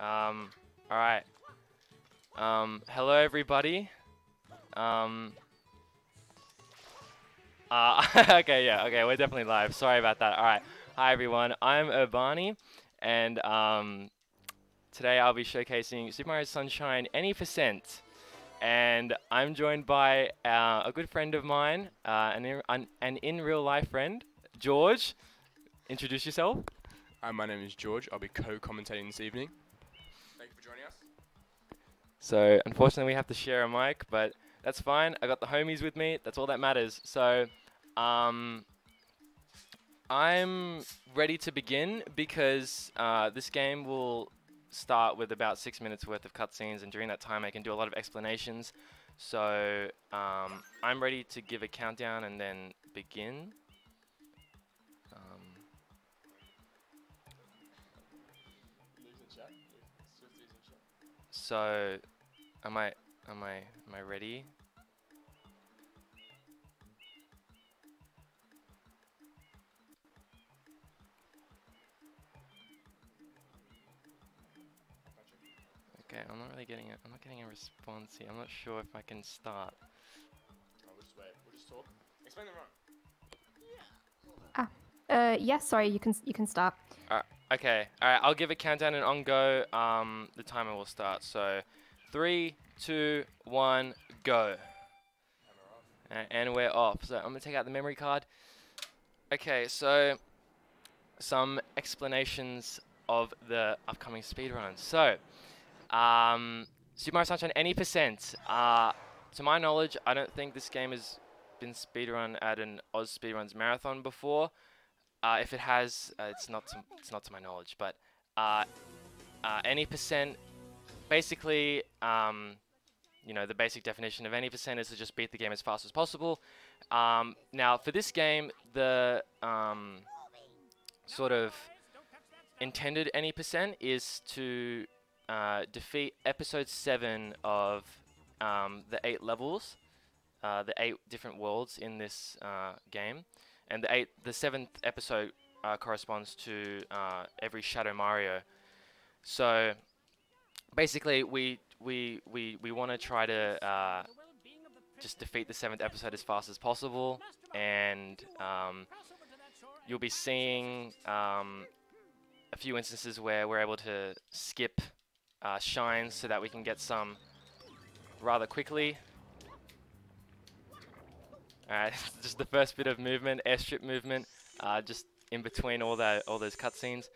All right. Hello everybody. Okay, yeah, okay, we're definitely live. Sorry about that. All right. Hi everyone. I'm Urbani, and today I'll be showcasing Super Mario Sunshine any percent. And I'm joined by a good friend of mine, an in real life friend, George. Introduce yourself. Hi, my name is George. I'll be co-commentating this evening. Thank you for joining us. So unfortunately we have to share a mic, but that's fine. I got the homies with me. That's all that matters. So I'm ready to begin because this game will start with about 6 minutes worth of cutscenes, and during that time I can do a lot of explanations. So I'm ready to give a countdown and then begin. So am I ready? Okay, I'm not getting a response here. I'm not sure if I can start. We'll just wait. We'll just talk. Explain the run. Yes, sorry, you can start. Okay, alright, I'll give a countdown and on go, the timer will start. So, 3, 2, 1, go. And we're off. So, I'm going to take out the memory card. Okay, so, some explanations of the upcoming speedrun. So, Super Mario Sunshine any percent. To my knowledge, I don't think this game has been speedrun at an Oz Speedruns marathon before. If it has, it's not to my knowledge, but any percent, basically, you know, the basic definition of any percent is to just beat the game as fast as possible. Now, for this game, the sort of intended any percent is to defeat episode 7 of the 8 levels, the 8 different worlds in this game. And the 7th episode corresponds to every Shadow Mario. So basically, we want to try to just defeat the 7th episode as fast as possible, and you'll be seeing a few instances where we're able to skip shines so that we can get some rather quickly. Alright, just the first bit of movement, airstrip movement, just in between all those cutscenes.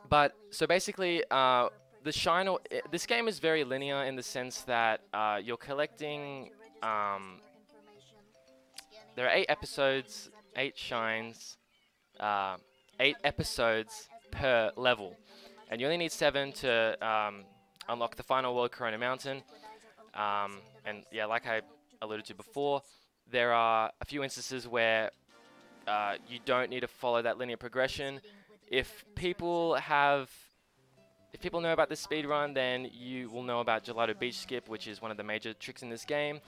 But so basically, the shine. This game is very linear in the sense that you're collecting. There are 8 episodes, 8 shines, 8 episodes per level, and you only need 7 to unlock the final world, Corona Mountain. And yeah, like I alluded to before, there are a few instances where you don't need to follow that linear progression. If people know about this speedrun, then you will know about Gelato Beach Skip, which is one of the major tricks in this game.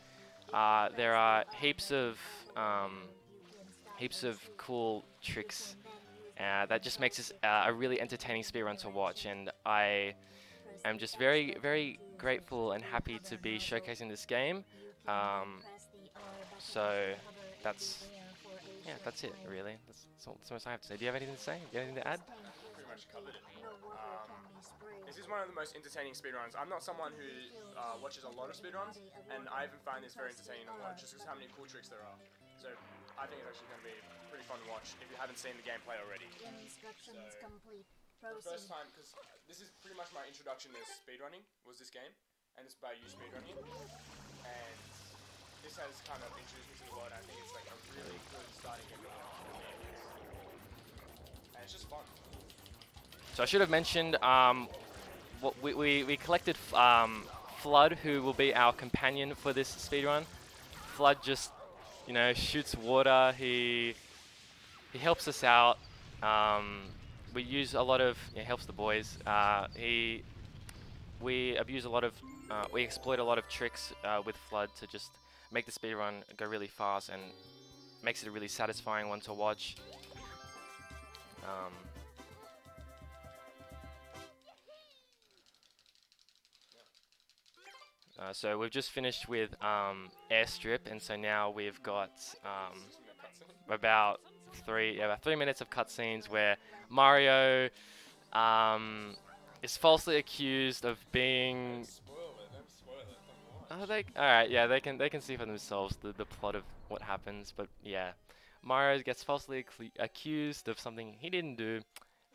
There are heaps of cool tricks that just makes this a really entertaining speedrun to watch, and I am just very, very grateful and happy to be showcasing this game. So that's it, really. That's all I have to say. Do you have anything to say? Do you have anything to add? Pretty much covered it. This is one of the most entertaining speedruns. I'm not someone who watches a lot of speedruns, and I even find this very entertaining to watch, just because how many cool tricks there are. So I think it's actually going to be pretty fun to watch if you haven't seen the gameplay already. So, for the first time, because this is pretty much my introduction to speedrunning, was this game, and it's by you speedrunning, and this has kind of introduced me to the world. I think it's like a really good starting game to watch for beginners, and it's just fun. So I should have mentioned, we collected Flood, who will be our companion for this speedrun. Flood just, you know, shoots water. He helps us out. We use a lot of, helps the boys. We exploit a lot of tricks with Flood to just make the speedrun go really fast, and makes it a really satisfying one to watch. So we've just finished with airstrip, and so now we've got about 3 minutes of cutscenes where Mario is falsely accused of being. Oh, all right, yeah, they can see for themselves the plot of what happens, but yeah, Mario gets falsely accused of something he didn't do,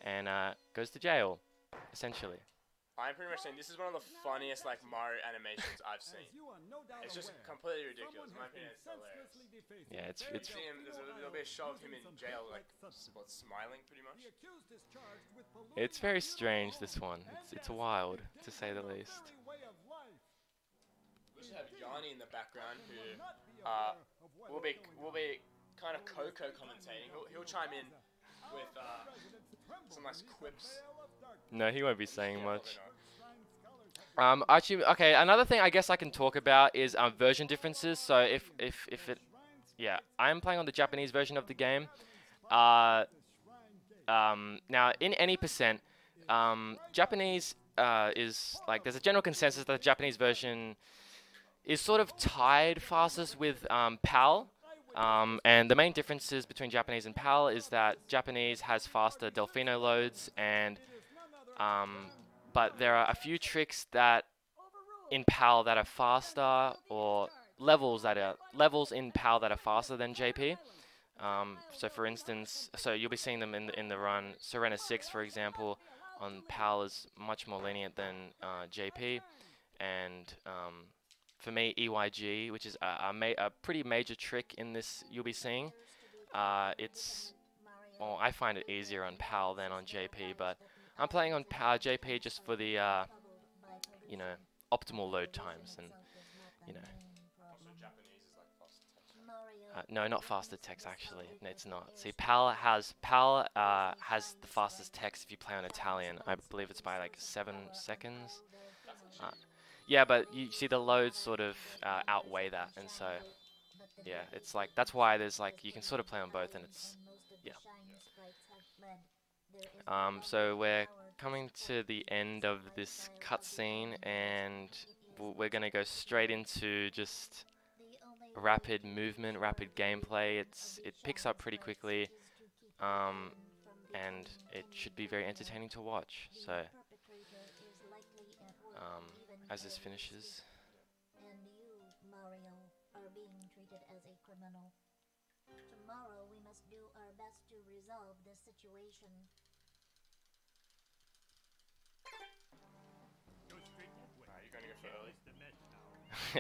and goes to jail, essentially. I'm pretty much saying this is one of the funniest like Mario animations I've seen. It's just completely ridiculous. In my opinion, it's hilarious. Yeah, it's There'll be a shot of him in jail, like smiling pretty much. It's very strange, this one. It's wild, to say the least. We should have Yanni in the background, who will be kind of Coco commentating. He'll chime in with some nice quips. No, he won't be saying much. Actually, okay, another thing I guess I can talk about is version differences. So if it, yeah, I'm playing on the Japanese version of the game. Now in any percent, Japanese is like, there's a general consensus that the Japanese version is sort of tied fastest with PAL. And the main differences between Japanese and PAL is that Japanese has faster Delfino loads, and but there are a few tricks that in PAL that are faster, or levels in PAL that are faster than JP. So for instance, so you'll be seeing them in the run. Serena 6, for example, on PAL is much more lenient than JP, and for me, EYG, which is a pretty major trick in this, you'll be seeing. Well, I find it easier on PAL than on JP, but I'm playing on JP just for the, you know, optimal load times, and you know. No, not faster text actually. No, it's not. See, PAL has the fastest text if you play on Italian. I believe it's by like 7 seconds. Yeah, but you see the loads sort of outweigh that, and so yeah, it's like that's why there's like you can sort of play on both, and it's yeah. So we're coming to the end of this cutscene, and we're gonna go straight into just rapid movement, rapid gameplay. It picks up pretty quickly, and it should be very entertaining to watch. So. As this finishes. And you, Mario, are being treated as a criminal. Tomorrow we must do our best to resolve this situation. You're going to go for early?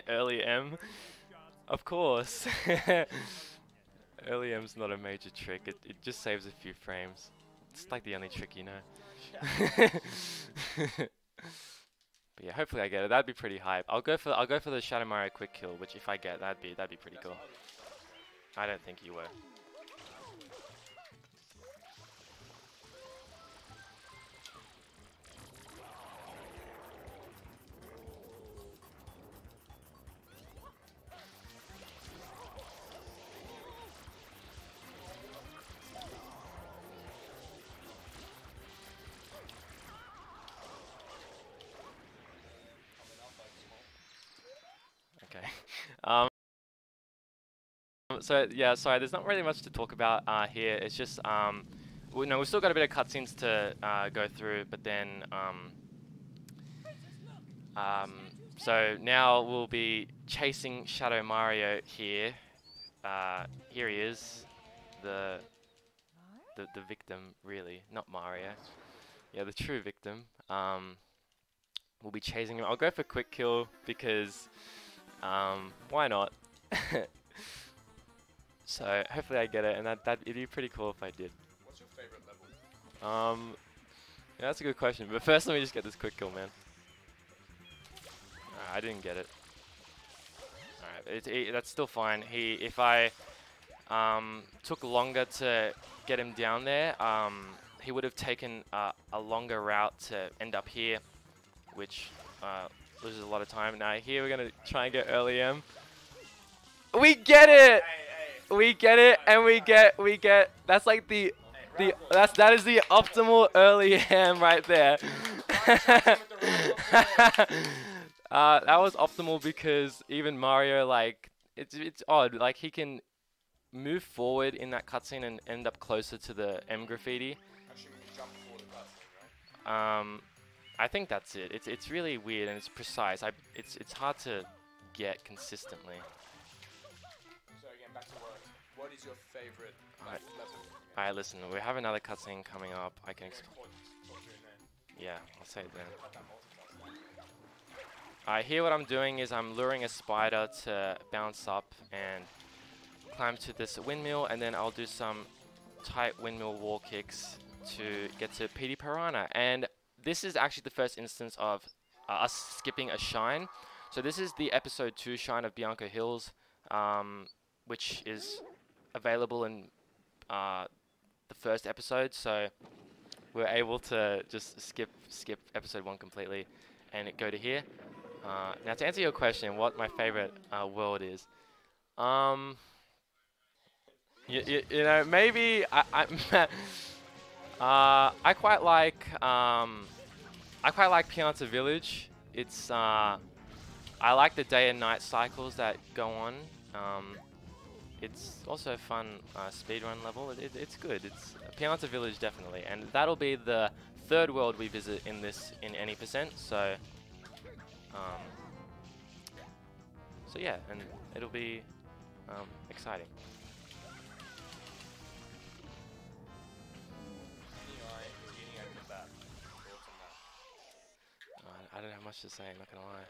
Early M? Of course. Early M's not a major trick. It just saves a few frames. It's like the only trick you know. But yeah, hopefully I get it. That'd be pretty hype. I'll go for the Shadow Mario quick kill, which if I get, that'd be pretty cool. I don't think you will. Okay. So yeah, sorry. There's not really much to talk about here. It's just we've still got a bit of cutscenes to go through, but then so now we'll be chasing Shadow Mario here. Here he is, the victim, really, not Mario. Yeah, the true victim. We'll be chasing him. I'll go for quick kill because why not? So hopefully I get it, and it'd be pretty cool if I did. What's your favorite level? Yeah, that's a good question. But first, let me just get this quick kill, man. I didn't get it. Alright, that's still fine. If I took longer to get him down there, he would have taken a longer route to end up here, which loses a lot of time. Now here we're gonna try and get early M. We get it! We get it, and we get. That's like that is the optimal early M right there. That was optimal because even Mario, like, it's odd. Like, he can move forward in that cutscene and end up closer to the M graffiti. Assuming you jump before the cutscene, right? I think that's it. It's really weird and it's precise. It's hard to get consistently. So again, back to work. What is your favorite Alright. level? Alright, listen. We have another cutscene coming up. I can. Talk to you then. Yeah, I'll say it then. Cut that multitask. Here what I'm doing is I'm luring a spider to bounce up and climb to this windmill, and then I'll do some tight windmill wall kicks to get to PD Piranha. And this is actually the first instance of us skipping a shine. So this is the episode 2 shine of Bianco Hills, which is available in the first episode. So we're able to just skip episode 1 completely and go to here. Now to answer your question, what my favorite world is, you know, maybe I quite like Pianta Village. It's I like the day and night cycles that go on. It's also a fun speedrun level. It's good. It's Pianta Village definitely, and that'll be the 3rd world we visit in any percent. So yeah, and it'll be exciting. I don't have much to say, I'm not gonna lie.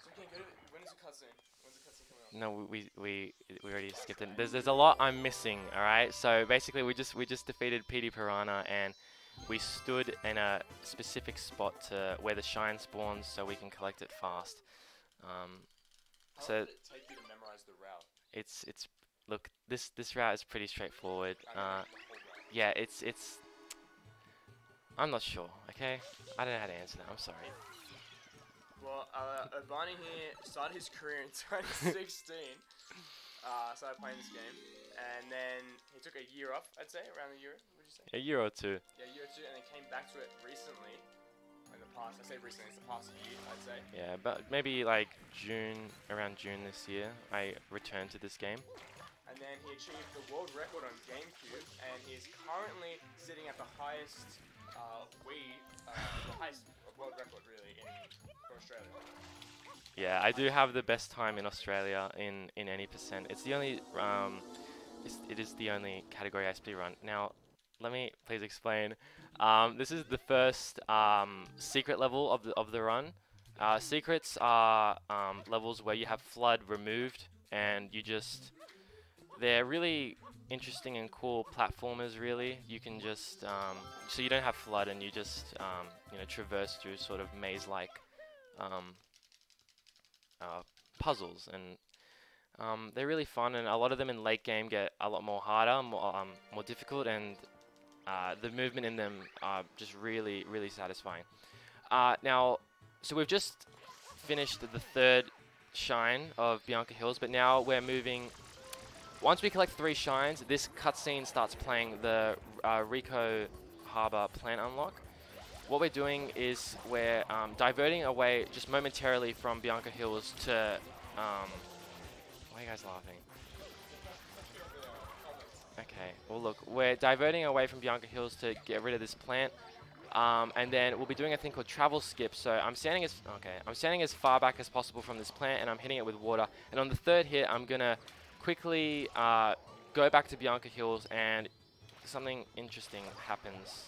So again, when is the cutscene? When's the cutscene coming up? No, we already skipped it. There's a lot I'm missing. All right, so basically we just defeated PD Piranha, and we stood in a specific spot to where the shine spawns, so we can collect it fast. How So long did it take you to memorize the route? it's look, this route is pretty straightforward. I mean, the whole route. Yeah, it's I'm not sure. Okay, I don't know how to answer that. I'm sorry. Well, Urbani here started his career in 2016. Started playing this game, and then he took a year off. I'd say around a year. Would you say? A year or two. Yeah, a year or two, and then came back to it recently. In the past, I say recently, it's the past year, I'd say. Yeah, but maybe like around June this year, I returned to this game. And then he achieved the world record on GameCube, and he is currently sitting at the highest the highest world record really for Australia. Yeah, I do have the best time in Australia in any percent. It's the only it is the only category I speedrun. Now, let me please explain. This is the first secret level of the run. Secrets are levels where you have flood removed, and they're really interesting and cool platformers. Really, you can just so you don't have flood, and you just you know, traverse through sort of maze-like puzzles, and they're really fun. And a lot of them in late game get a lot more harder, more difficult, and the movement in them are just really satisfying. Now, so we've just finished the 3rd shine of Bianca Hills, but now we're moving. Once we collect 3 shines, this cutscene starts playing, the Rico Harbor plant unlock. What we're doing is we're diverting away just momentarily from Bianca Hills to... why are you guys laughing? Okay, well look, we're diverting away from Bianca Hills to get rid of this plant. And then we'll be doing a thing called travel skip. So I'm standing as far back as possible from this plant, and I'm hitting it with water. And on the 3rd hit, I'm gonna quickly go back to Bianca Hills, and something interesting happens.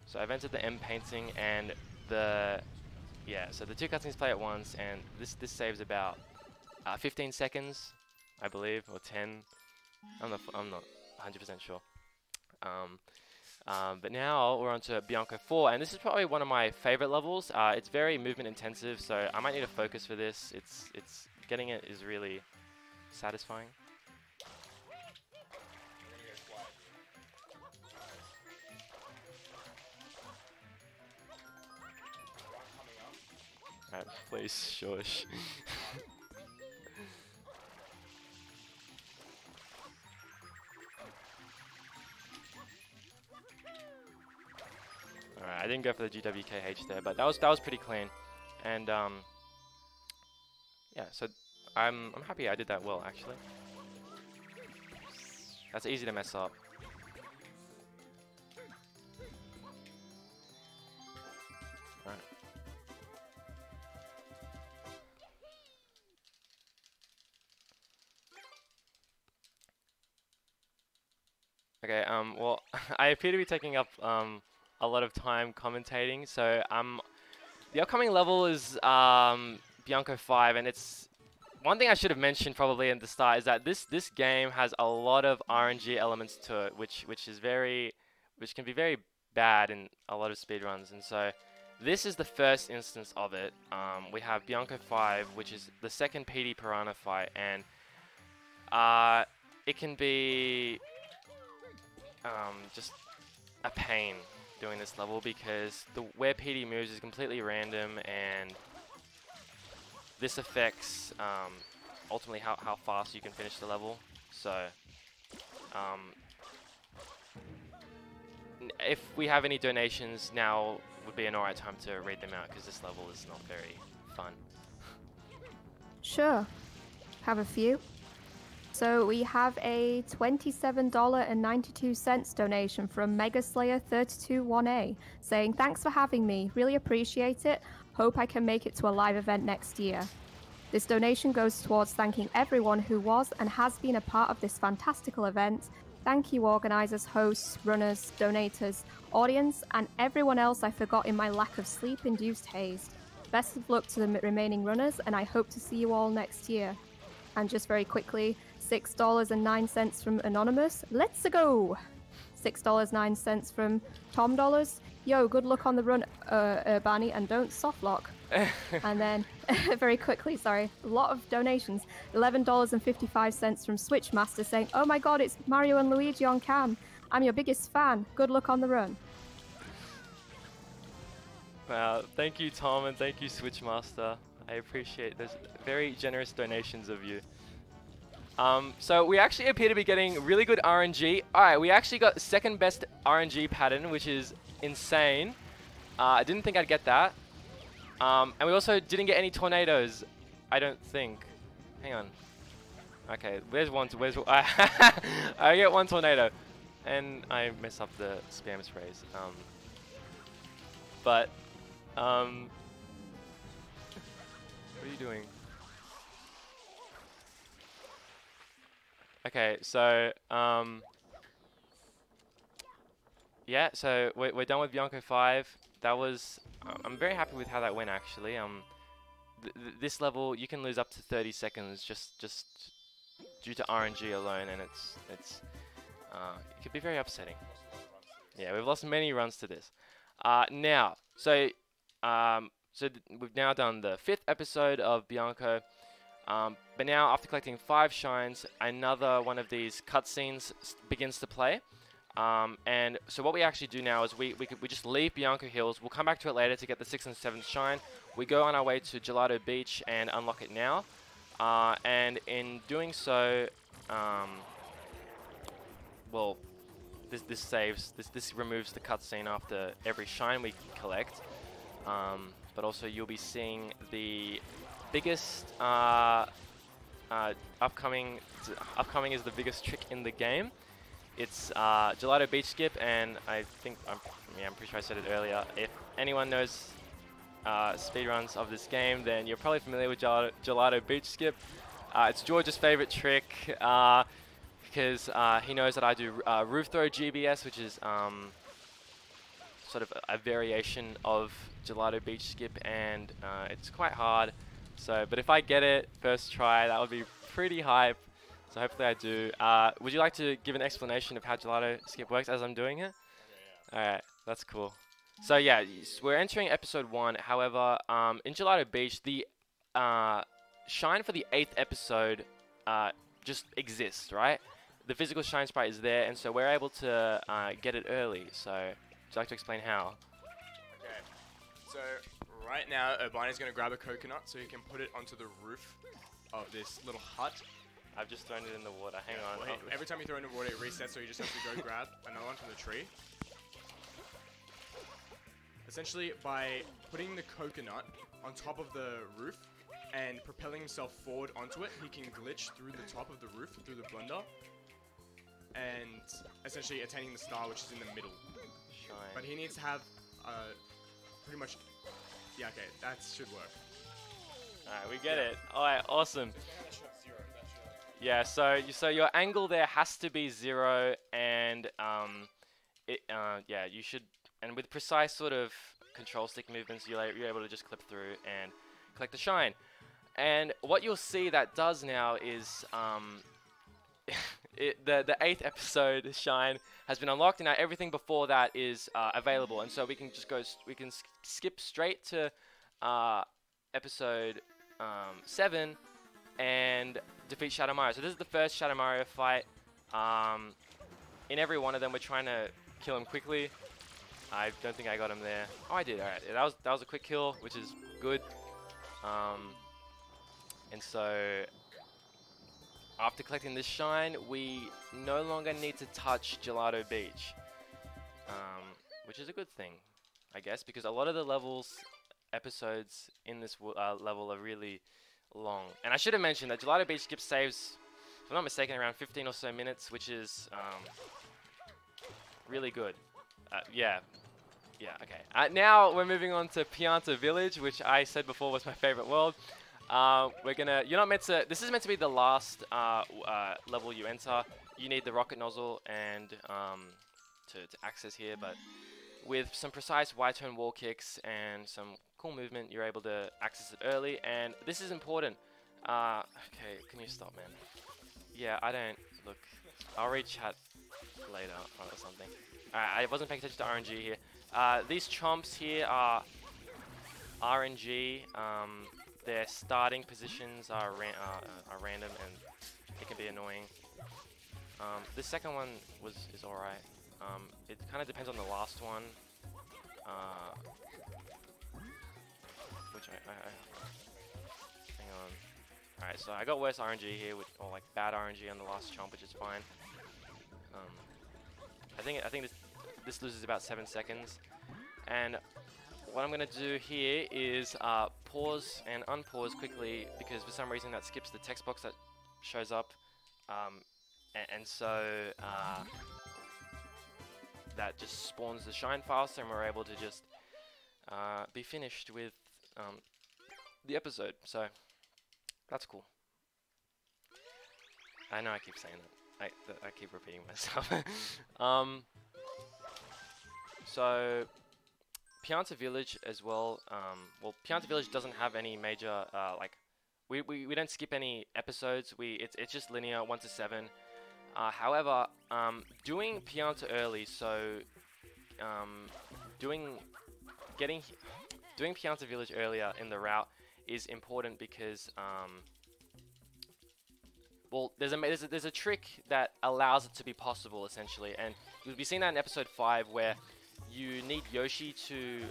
So I've entered the M painting, and so the 2 cutscenes play at once, and this saves about 15 seconds, I believe, or 10. I'm not 100% sure. But now we're on to Bianco 4, and this is probably one of my favorite levels. It's very movement intensive, so I might need to focus for this. It's getting it is really satisfying. Alright, please shush. I didn't go for the GWKH there, but that was pretty clean. And yeah, so I'm happy I did that well actually. That's easy to mess up. Right. Okay, well, I appear to be taking up a lot of time commentating, so the upcoming level is Bianco 5, and it's one thing I should have mentioned probably at the start is that this game has a lot of RNG elements to it, which can be very bad in a lot of speedruns, and so this is the first instance of it. We have Bianco 5, which is the second PD Piranha fight, and it can be just a pain doing this level because where PD moves is completely random, and this affects ultimately how fast you can finish the level. So if we have any donations, now would be an alright time to read them out because this level is not very fun. Sure. Have a few. So we have a $27.92 donation from Megaslayer321A saying, "Thanks for having me. Really appreciate it. Hope I can make it to a live event next year." This donation goes towards thanking everyone who was and has been a part of this fantastical event. Thank you, organisers, hosts, runners, donators, audience, and everyone else I forgot in my lack of sleep-induced haze. Best of luck to the remaining runners, and I hope to see you all next year. And just very quickly, $6.09 from Anonymous. Let's go! $6.09 from Tom Dollars. Yo, good luck on the run, Urbani, and don't softlock. And then, very quickly, sorry, a lot of donations. $11.55 from Switchmaster saying, "Oh my god, it's Mario and Luigi on cam. I'm your biggest fan. Good luck on the run." Wow, thank you, Tom, and thank you, Switchmaster. I appreciate those very generous donations of you. So we actually appear to be getting really good RNG. Alright, we actually got second best RNG pattern, which is insane. I didn't think I'd get that. And we also didn't get any tornadoes, I don't think. Hang on. Okay, where's one? I get one tornado. And I mess up the spam sprays. What are you doing? Okay, so yeah, so we're done with Bianco 5. That was I'm very happy with how that went actually. This level you can lose up to 30 seconds just due to RNG alone, and it could be very upsetting. Yeah, we've lost many runs to this. Now, so we've now done the 5th episode of Bianco. But now, after collecting 5 shines, another one of these cutscenes begins to play. And so what we actually do now is we just leave Bianco Hills. We'll come back to it later to get the 6th and 7th shine. We go on our way to Gelato Beach and unlock it now. And in doing so, well, this saves. This removes the cutscene after every shine we collect. But also you'll be seeing the biggest upcoming is the biggest trick in the game. It's Gelato Beach Skip, and I'm pretty sure I said it earlier. If anyone knows speedruns of this game, then you're probably familiar with Gelato Beach Skip. It's George's favorite trick because he knows that I do roof throw GBS, which is sort of a variation of Gelato Beach Skip, and it's quite hard. So, but if I get it first try, that would be pretty hype. So hopefully I do. Would you like to give an explanation of how Gelato Skip works as I'm doing it? Okay, yeah. Alright, that's cool. So yeah, we're entering episode 1. However, in Gelato Beach, the shine for the 8th episode just exists, right? The physical shine sprite is there, and so we're able to get it early. So, would you like to explain how? Okay, so right now, Urbani's going to grab a coconut so he can put it onto the roof of this little hut. I've just thrown it in the water. Hang on. Well, every time you throw it in the water, it resets, so you just have to go grab another one from the tree. essentially by putting the coconut on top of the roof and propelling himself forward onto it, he can glitch through the top of the roof, through the blender, and essentially attaining the star, which is in the middle. Shine. But he needs to have pretty much... Yeah, okay, that should work. Alright, we get it. Alright, awesome. Yeah, so your angle there has to be 0, and yeah, you should, and with precise sort of control stick movements, you're able to just clip through and collect the shine. And what you'll see that does now is the 8th episode shine has been unlocked, and now everything before that is available, and so we can just skip straight to episode 7 and defeat Shadow Mario. So this is the first Shadow Mario fight. In every one of them, we're trying to kill him quickly. I don't think I got him there. Oh, I did. All right, yeah, that was a quick kill, which is good. And so after collecting this shine, we no longer need to touch Gelato Beach, which is a good thing, I guess, because a lot of the episodes in this level are really long. And I should have mentioned that Gelato Beach skip saves, if I'm not mistaken, around 15 or so minutes, which is really good. Yeah, okay. Now we're moving on to Pianta Village, which I said before was my favorite world. You're not meant to, this is meant to be the last level you enter. You need the rocket nozzle and to access here, but with some precise Y-turn wall kicks and some cool movement, you're able to access it early, and this is important. Okay, can you stop, man? Yeah, I don't, look, I'll read chat later or something. I wasn't paying attention to RNG here. These chomps here are RNG. Their starting positions are random, and it can be annoying. The second one is alright. It kind of depends on the last one, which hang on. Alright, so I got worse RNG here, or like bad RNG on the last chomp, which is fine. I think this loses about 7 seconds, and what I'm gonna do here is pause and unpause quickly, because for some reason that skips the text box that shows up, and so that just spawns the shine faster, and we're able to just be finished with the episode. So that's cool. I know I keep saying that. I keep repeating myself. So Pianta Village as well. Well, Pianta Village doesn't have any major we don't skip any episodes. It's just linear 1 to 7. However, doing Pianta early, so doing Pianta Village earlier in the route is important because well, there's a trick that allows it to be possible, essentially, and you'll be seeing that in episode 5, where you need Yoshi to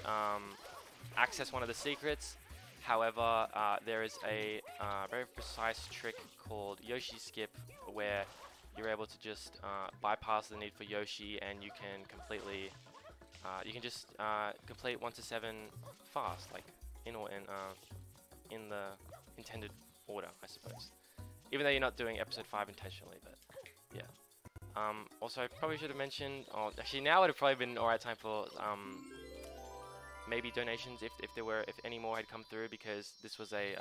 access one of the secrets. However, there is a very precise trick called Yoshi Skip, where you're able to just bypass the need for Yoshi, and you can completely, complete 1 to 7 fast, like in the intended order, I suppose. Even though you're not doing episode 5 intentionally, but yeah. Also, I probably should have mentioned, actually now would have probably been an alright time for maybe donations if any more had come through, because this was a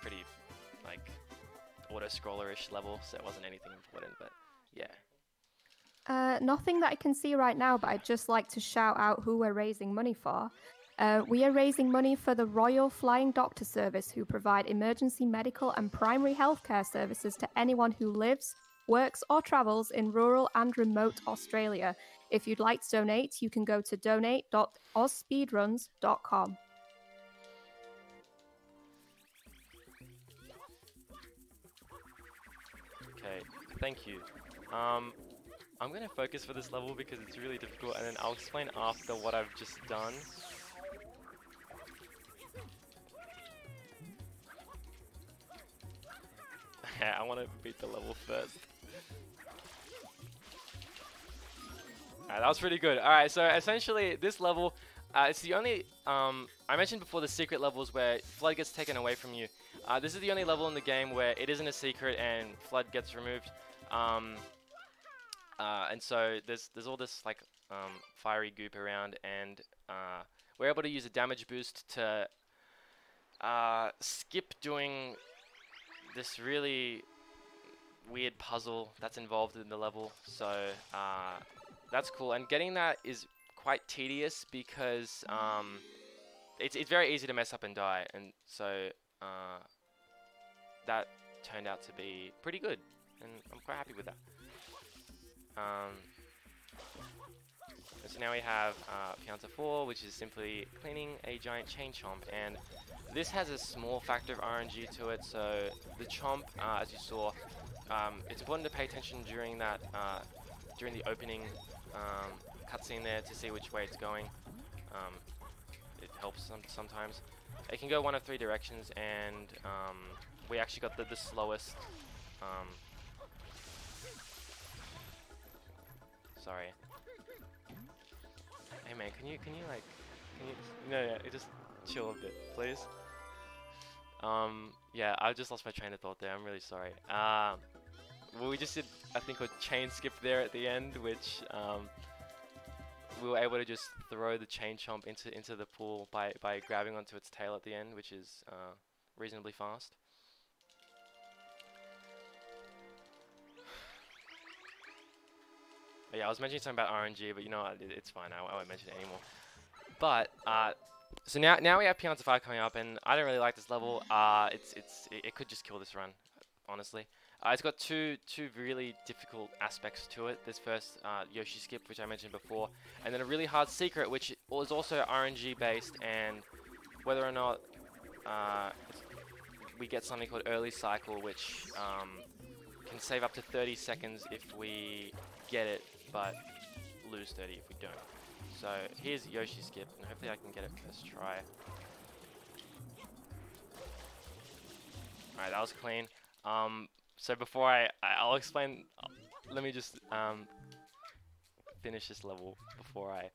pretty like auto-scroller-ish level, so it wasn't anything important, but yeah. Nothing that I can see right now, but I'd just like to shout out who we're raising money for. We are raising money for the Royal Flying Doctor Service, who provide emergency medical and primary healthcare services to anyone who lives, works or travels in rural and remote Australia. If you'd like to donate, you can go to donate.ozspeedruns.com. Okay, thank you. I'm going to focus for this level because it's really difficult, and then I'll explain after what I've just done. I want to beat the level first. Alright, that was pretty good. Alright, so essentially this level, it's the only, I mentioned before the secret levels where Flood gets taken away from you. This is the only level in the game where it isn't a secret and Flood gets removed. And so there's all this like fiery goop around, and we're able to use a damage boost to skip doing this really weird puzzle that's involved in the level. So that's cool, and getting that is quite tedious because it's very easy to mess up and die, and so that turned out to be pretty good, and I'm quite happy with that. So now we have Pianta 4, which is simply cleaning a giant chain chomp, and this has a small factor of RNG to it. So the chomp, as you saw, it's important to pay attention during that during the opening cutscene there to see which way it's going. It helps sometimes. It can go one of 3 directions, and we actually got the slowest. Sorry. Hey man, can you just chill a bit, please? Yeah, I just lost my train of thought there. I'm really sorry. Well, we just did, I think, a chain skip there at the end, which we were able to just throw the chain chomp into the pool by grabbing onto its tail at the end, which is reasonably fast. Yeah, I was mentioning something about RNG, but you know what, it's fine. I won't mention it anymore. But so now we have Pianta 5 coming up, and I don't really like this level. It could just kill this run, honestly. It's got two really difficult aspects to it. This first Yoshi skip, which I mentioned before, and then a really hard secret, which is also RNG based, and whether or not we get something called early cycle, which can save up to 30 seconds if we get it, but lose 30 if we don't. So here's Yoshi skip, and hopefully I can get it first try. Alright, that was clean. So before I'll explain, let me just finish this level before I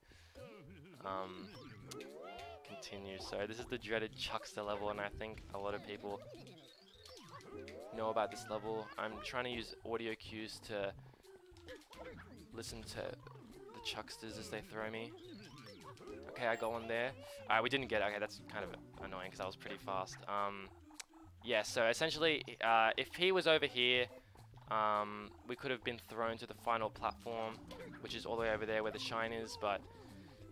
continue. So this is the dreaded Chuckster level, and I think a lot of people know about this level. I'm trying to use audio cues to listen to the Chucksters as they throw me. Okay, I got one there. Alright, we didn't get it. Okay, that's kind of annoying because that was pretty fast. Yeah, so essentially, if he was over here, we could have been thrown to the final platform, which is all the way over there where the shine is, but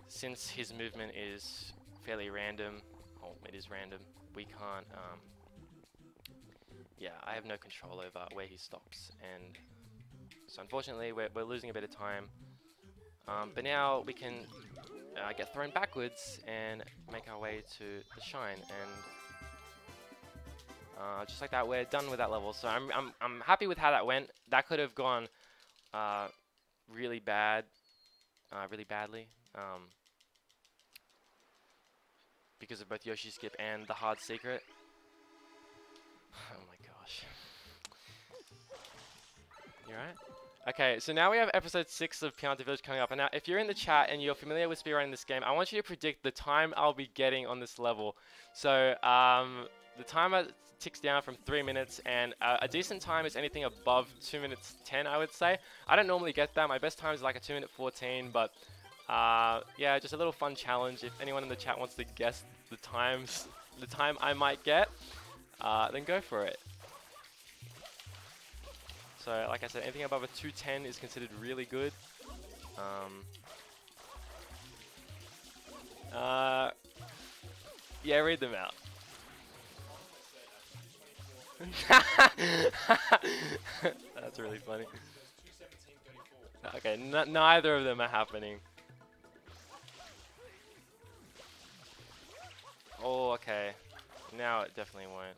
since his movement is fairly random, oh, it is random, we can't, yeah, I have no control over where he stops, and so unfortunately we're losing a bit of time, but now we can get thrown backwards and make our way to the shine, and just like that, we're done with that level. So I'm happy with how that went. That could have gone really badly, because of both Yoshi skip and the hard secret. Oh my gosh. You alright? Okay, so now we have episode 6 of Pianta Village coming up, and now if you're in the chat and you're familiar with speedrunning this game, I want you to predict the time I'll be getting on this level. So the timer ticks down from 3 minutes, and a decent time is anything above 2 minutes 10, I would say. I don't normally get that. My best time is like a 2 minute 14, but yeah, just a little fun challenge. If anyone in the chat wants to guess the time I might get, then go for it. So like I said, anything above a 2:10 is considered really good. Yeah, read them out. That's really funny. Okay, neither of them are happening. Oh, okay. Now it definitely won't.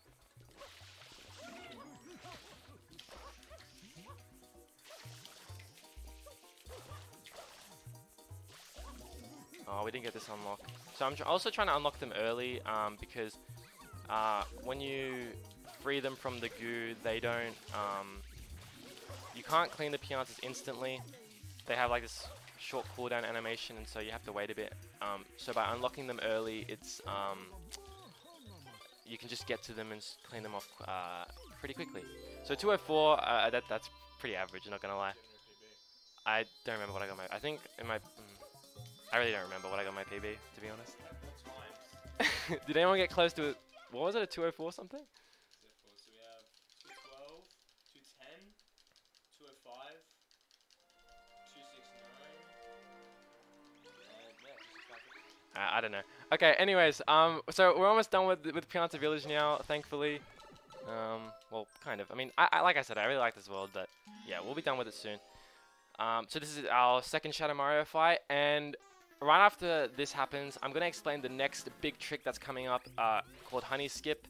Oh, we didn't get this unlocked. So I'm also trying to unlock them early, because when you free them from the goo, they don't, you can't clean the Piantas instantly. They have like this short cooldown animation, and so you have to wait a bit. So by unlocking them early, it's you can just get to them and clean them off pretty quickly. So 204, that's pretty average, not gonna lie. I don't remember what I got my. I think in my. I really don't remember what I got my PB, to be honest. Did anyone get close to it? What was it, a 204 something? So we have 212, 210, 205, 269, and yeah, 265. I don't know. Okay, anyways, so we're almost done with Pianta Village now, thankfully. Well, kind of. I mean, I like I said, I really like this world, but yeah, we'll be done with it soon. So this is our second Shadow Mario fight, and right after this happens, I'm going to explain the next big trick that's coming up, called Honey Skip,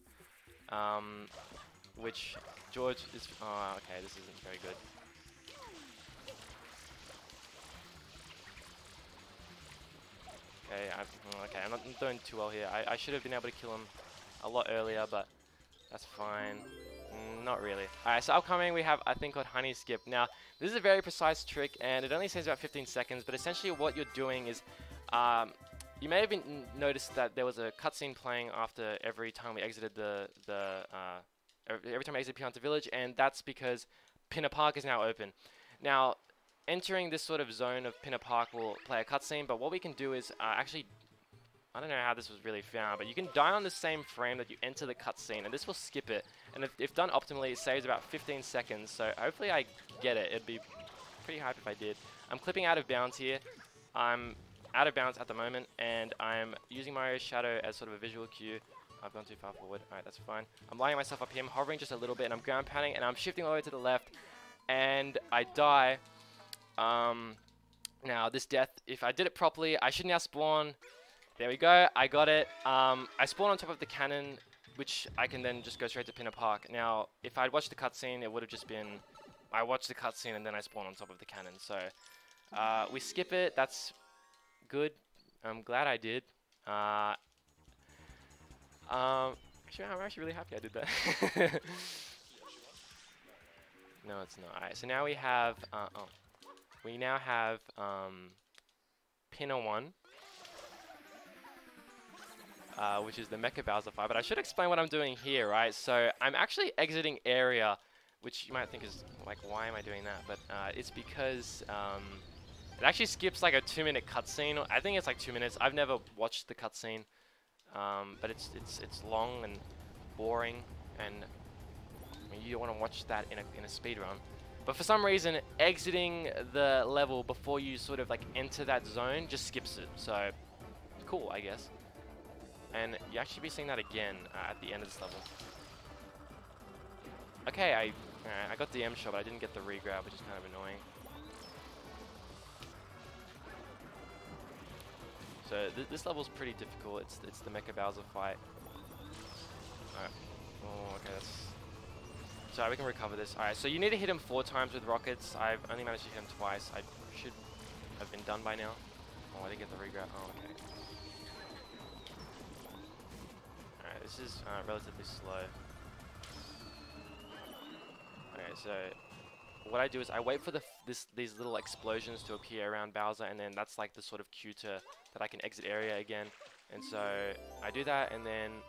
which George is... Oh, okay, this isn't very good. Okay, I'm not doing too well here. I should have been able to kill him a lot earlier, but that's fine. Not really. Alright, so upcoming we have a thing called Honey Skip. Now, this is a very precise trick, and it only takes about 15 seconds, but essentially what you're doing is, you may have noticed that there was a cutscene playing after every time we exited every time we exited Pianta Village, and that's because Pinna Park is now open. Now, entering this sort of zone of Pinna Park will play a cutscene, but what we can do is actually, I don't know how this was really found, but you can die on the same frame that you enter the cutscene, and this will skip it. And if done optimally, it saves about 15 seconds, so hopefully I get it. It'd be pretty hype if I did. I'm clipping out of bounds here. I'm out of bounds at the moment, and I'm using Mario's shadow as sort of a visual cue. I've gone too far forward. Alright, that's fine. I'm lining myself up here. I'm hovering just a little bit, and I'm ground pounding, and I'm shifting all the way to the left, and I die. Now, this death, if I did it properly, I should now spawn... There we go, I got it. I spawn on top of the cannon, which I can then just go straight to Pinna Park. Now, if I'd watched the cutscene, it would have just been... I watched the cutscene and then I spawn on top of the cannon. So, we skip it, that's good. I'm glad I did. Actually, I'm actually really happy I did that. No, it's not. Alright, so now we have... we now have Pinna 1. Which is the Mecha Bowser fight, but I should explain what I'm doing here, right? So I'm actually exiting area, which you might think is like, why am I doing that? But it's because it actually skips like a 2-minute cutscene. I think it's like 2 minutes. I've never watched the cutscene, but it's long and boring, and I mean, you don't want to watch that in a speedrun. But for some reason, exiting the level before you sort of like enter that zone just skips it. So cool, I guess. And you actually be seeing that again at the end of this level. Okay, I got the M shot, but I didn't get the regrab, which is kind of annoying. So this level's pretty difficult. It's the Mecha Bowser fight. Alright. Oh, okay, that's... So we can recover this. Alright, so you need to hit him 4 times with rockets. I've only managed to hit him twice. I should have been done by now. Oh, I didn't get the regrab. Oh, okay. This is relatively slow. Okay, so what I do is I wait for these little explosions to appear around Bowser, and then that's like the sort of cue that I can exit area again. And so I do that, and then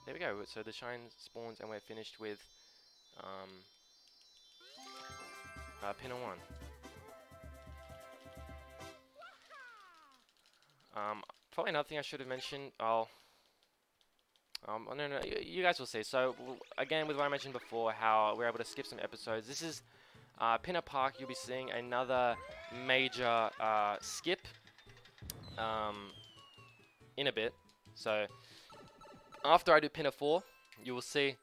there we go. So the shine spawns, and we're finished with Pinna 1. Probably another thing I should have mentioned. No, you guys will see. So, again, with what I mentioned before, how we're able to skip some episodes. This is Pinna Park. You'll be seeing another major skip in a bit. So, after I do Pinna 4, you will see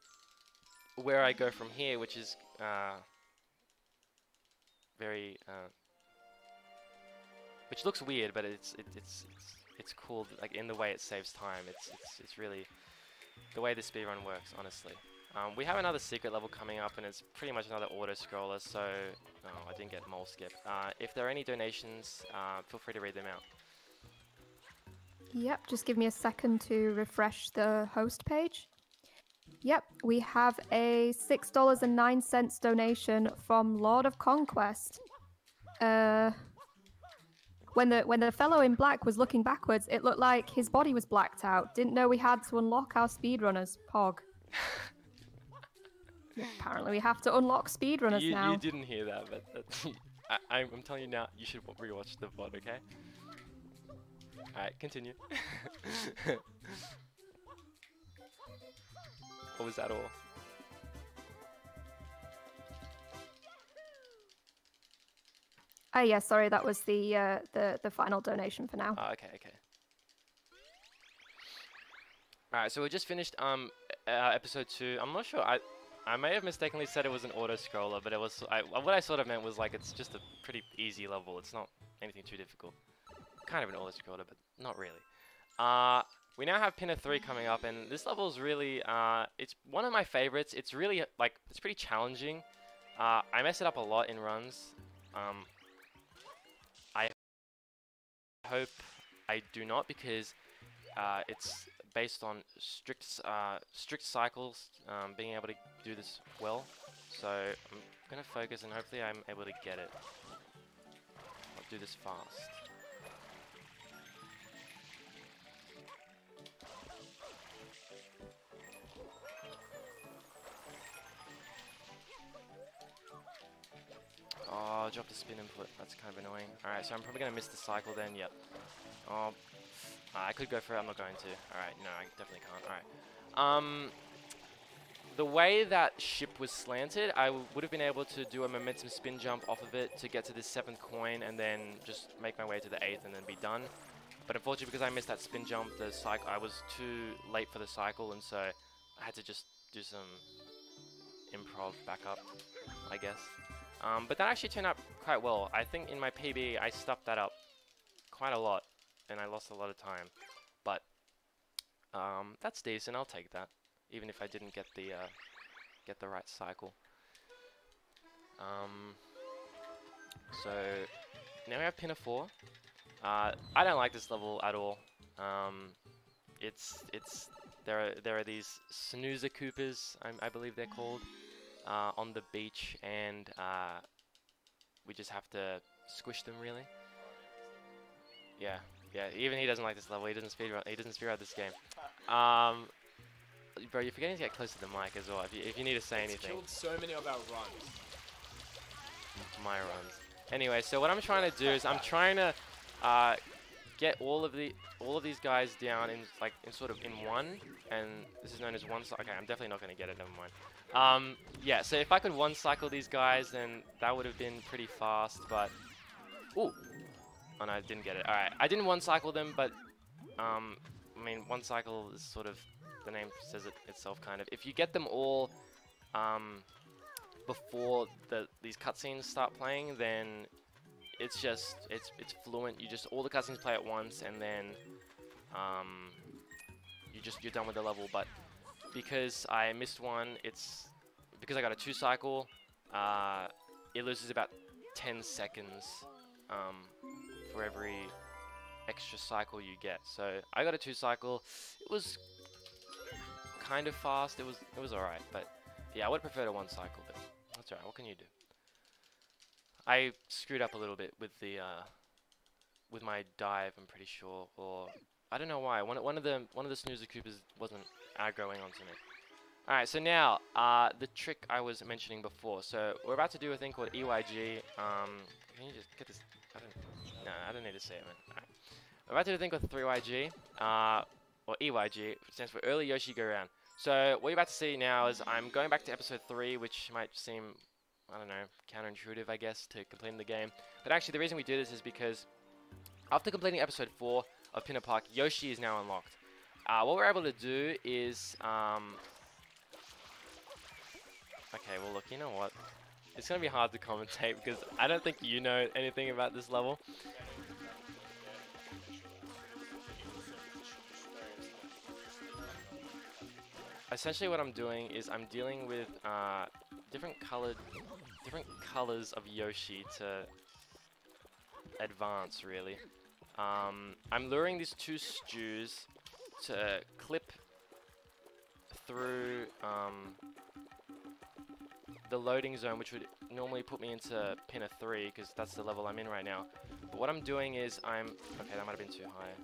where I go from here, which is very... which looks weird, but it's cool, like, in the way it saves time. It's really... the way this speedrun works, honestly. We have another secret level coming up, and it's pretty much another auto-scroller, so... Oh, I didn't get mole skip. If there are any donations, feel free to read them out. Yep, just give me a second to refresh the host page. Yep, we have a $6.09 donation from Lord of Conquest. when the fellow in black was looking backwards, it looked like his body was blacked out. Didn't know we had to unlock our speedrunners. Pog. Apparently we have to unlock speedrunners now. You didn't hear that, but I'm telling you now, you should rewatch the VOD, okay? Alright, continue. What was that all? Oh yeah, sorry, that was the final donation for now. Okay. Alright, so we just finished episode 2. I'm not sure. I may have mistakenly said it was an auto scroller, but it was. What I sort of meant was like it's just a pretty easy level. It's not anything too difficult. Kind of an auto scroller, but not really. We now have Pinner 3 coming up, and this level is really. It's one of my favorites. It's really like it's pretty challenging. I mess it up a lot in runs. I hope I do not, because it's based on strict cycles, being able to do this well. So I'm gonna focus, and hopefully I'm able to get it. I'll do this fast. Oh, I dropped the spin input. That's kind of annoying. Alright, so I'm probably going to miss the cycle then. Yep. Oh, I could go for it. I'm not going to. Alright, no, I definitely can't. Alright. The way that ship was slanted, I would have been able to do a momentum spin jump off of it to get to this 7th coin and then just make my way to the 8th and then be done. But unfortunately, because I missed that spin jump, the cycle, I was too late for the cycle, and so I had to just do some improv backup, I guess. But that actually turned out quite well. I think in my PB, I stuffed that up quite a lot, and I lost a lot of time. But that's decent. I'll take that, even if I didn't get the right cycle. So now we have Pinner 4. I don't like this level at all. There are these snoozer coopers, I believe they're called, on the beach, and we just have to squish them, really. Yeah. Even he doesn't like this level. He doesn't speedrun this game. Bro, you're forgetting to get close to the mic as well. If you need to say anything. Killed so many of our runs. My runs. Anyway, so what I'm trying to do is I'm trying to get all of these guys down in sort of in one, and this is known as one cycle. Okay, I'm definitely not going to get it. Never mind. Yeah, so if I could one cycle these guys, then that would have been pretty fast. But ooh, oh no, I didn't get it. All right, I didn't one cycle them, but I mean, one cycle is sort of, the name says it itself, kind of. If you get them all before these cutscenes start playing, then it's fluent. All the cutscenes play at once, and then you're done with the level. But because I missed one, because I got a 2 cycle, it loses about 10 seconds for every extra cycle you get. So I got a 2 cycle. It was kind of fast. It was alright, but yeah, I would prefer a 1 cycle, but that's alright. What can you do? I screwed up a little bit with the with my dive, I'm pretty sure, or I don't know why. One of the snoozer coopers wasn't aggroing onto me. All right, so now the trick I was mentioning before. So we're about to do a thing called EYG. Can you just get this? I don't need to say it, man. All right. We're about to do a thing called 3YG, or EYG, which stands for Early Yoshi Go Round. So what you're about to see now is I'm going back to episode 3, which might seem, I don't know, counterintuitive, I guess, to completing the game. But actually, the reason we do this is because after completing episode 4 of Pinner Park, Yoshi is now unlocked. What we're able to do is, okay, well look, you know what? It's going to be hard to commentate because I don't think you know anything about this level. Essentially what I'm doing is I'm dealing with different colors of Yoshi to advance, really. I'm luring these 2 stews to clip through the loading zone, which would normally put me into pinner 3 because that's the level I'm in right now. But what I'm doing is okay, that might have been too high.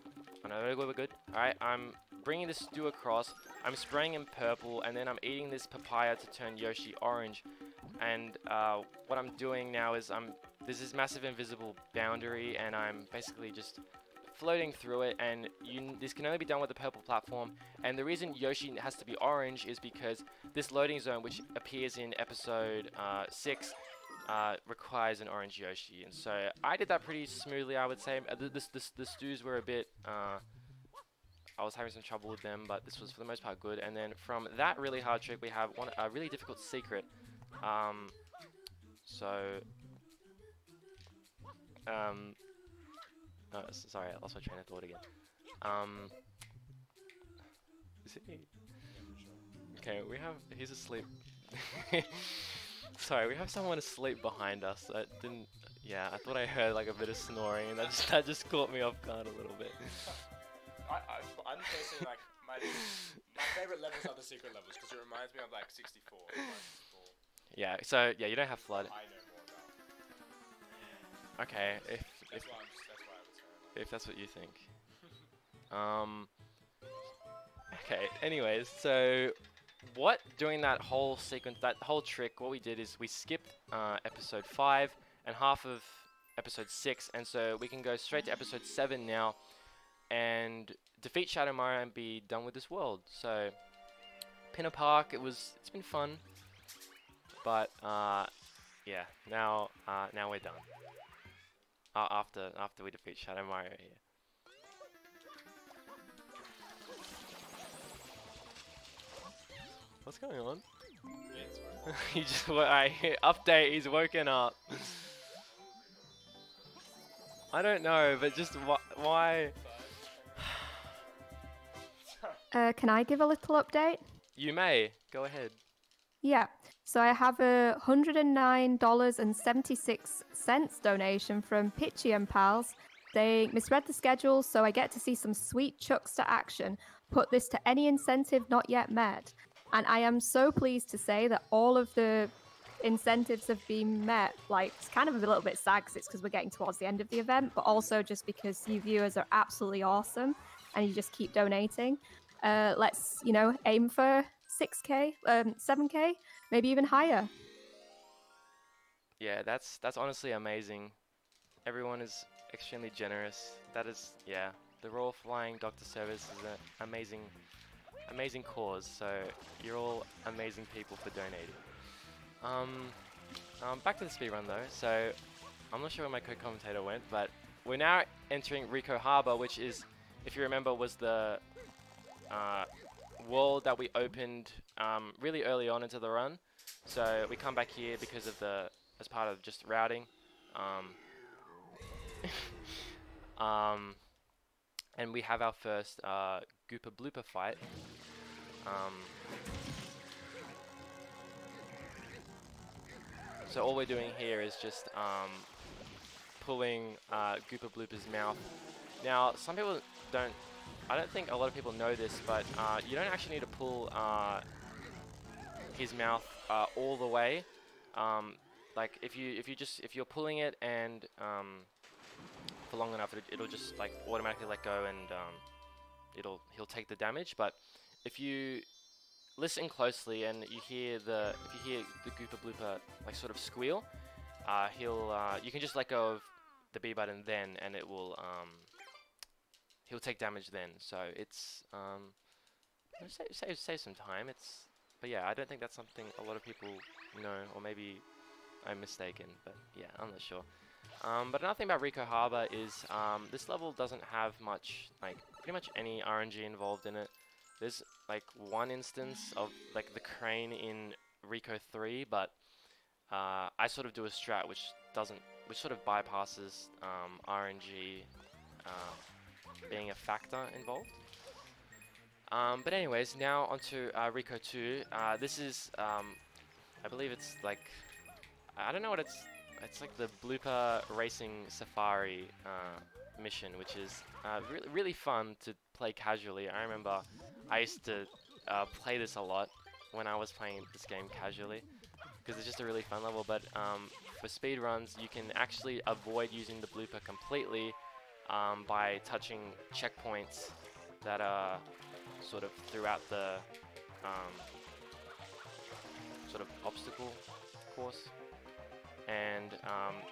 Oh no, we're good. Alright, I'm bringing the stew across. I'm spraying in purple, and then I'm eating this papaya to turn Yoshi orange. And what I'm doing now is there's this massive invisible boundary, and I'm basically just floating through it, and this can only be done with the purple platform. And the reason Yoshi has to be orange is because this loading zone, which appears in episode 6, requires an orange Yoshi. And so I did that pretty smoothly, I would say. The stews were a bit I was having some trouble with them, but this was for the most part good. And then from that really hard trick, we have a really difficult secret. Oh, sorry, I lost my train of thought again. Is it me? Okay, he's asleep. Sorry, we have someone asleep behind us. Yeah, I thought I heard like a bit of snoring, and that just caught me off guard a little bit. I'm personally like, my favorite levels are the secret levels, because it reminds me of like 64. Yeah, so, yeah, you don't have flood. I know more about. Okay, That's why I would say. If that's what you think. Okay, anyways, so during that whole sequence, that whole trick, what we did is we skipped episode 5 and half of episode 6, and so we can go straight to episode 7 now and defeat Shadow Mario and be done with this world. So, Pinner Park, it's been fun, but yeah, now we're done. After we defeat Shadow Mario here. What's going on? He just update. He's woken up. I don't know, but just why? Can I give a little update? You may. Go ahead. Yeah. So I have a $109.76 donation from Pitchy and Pals. They misread the schedule, so I get to see some sweet chucks to action. Put this to any incentive not yet met. And I am so pleased to say that all of the incentives have been met. Like, it's kind of a little bit sad because we're getting towards the end of the event, but also just because you viewers are absolutely awesome and you just keep donating. Let's, aim for 6K, 7K, maybe even higher. Yeah, that's honestly amazing. Everyone is extremely generous. That is, yeah, the Royal Flying Doctor Service is an amazing cause. So you're all amazing people for donating. Back to the speedrun though. So I'm not sure where my co-commentator went, but we're now entering Rico Harbor, which is, if you remember, was the world that we opened really early on into the run. So we come back here because of as part of just routing. And we have our first Goopa Blooper fight. So all we're doing here is just pulling Goopa Blooper's mouth. Now, some people I don't think a lot of people know this, but you don't actually need to pull his mouth all the way. Like if you're pulling it and for long enough, it'll just like automatically let go, and he'll take the damage. But if you listen closely and if you hear the Goopa Blooper like sort of squeal, you can just let go of the B button then, and it will he'll take damage then. So it's save some time. But yeah, I don't think that's something a lot of people know, or maybe I'm mistaken. But yeah, I'm not sure. But another thing about Rico Harbor is this level doesn't have much, like pretty much any RNG involved in it. There's like one instance of like the crane in Rico 3, but I sort of do a strat which sort of bypasses RNG being a factor involved. But anyways, now onto Rico 2. This is, I believe it's like, I don't know what it's like the Blooper Racing Safari mission, which is really fun to play casually. I remember I used to play this a lot when I was playing this game casually. because it's just a really fun level. But for speed runs, you can actually avoid using the blooper completely by touching checkpoints that are sort of throughout the sort of obstacle course. And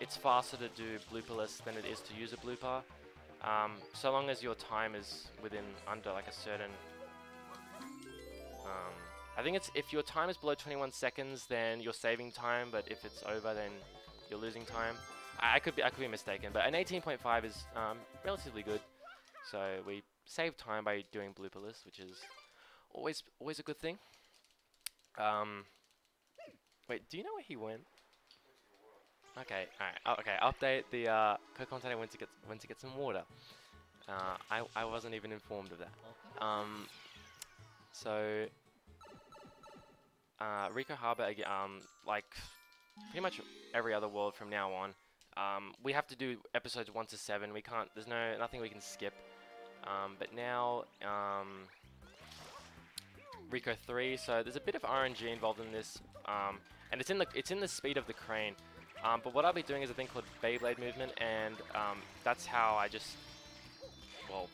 it's faster to do blooperless than it is to use a blooper, so long as your time is within under like a certain I think it's if your time is below 21 seconds, then you're saving time, but if it's over, then you're losing time. I could be mistaken, but an 18.5 is relatively good. So we save time by doing blooperless, which is always a good thing. Wait, do you know where he went? Okay, alright. Okay, update. The co-commentator went to get some water. I wasn't even informed of that. So Rico Harbor, like pretty much every other world from now on, we have to do episodes 1 to 7. We can't. There's nothing we can skip. But now Rico 3. So there's a bit of RNG involved in this, and it's in the speed of the crane. But what I'll be doing is a thing called Beyblade movement, and that's how I just, well,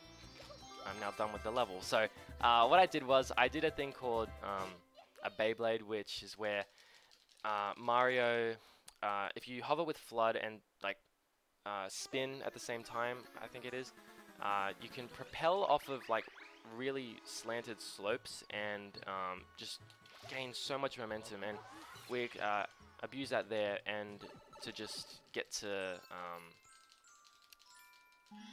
I'm now done with the level. So what I did was I did a thing called a Beyblade, which is where Mario, if you hover with Flood and like spin at the same time, I think it is, you can propel off of like really slanted slopes and just gain so much momentum, and we abuse that there, and to just get to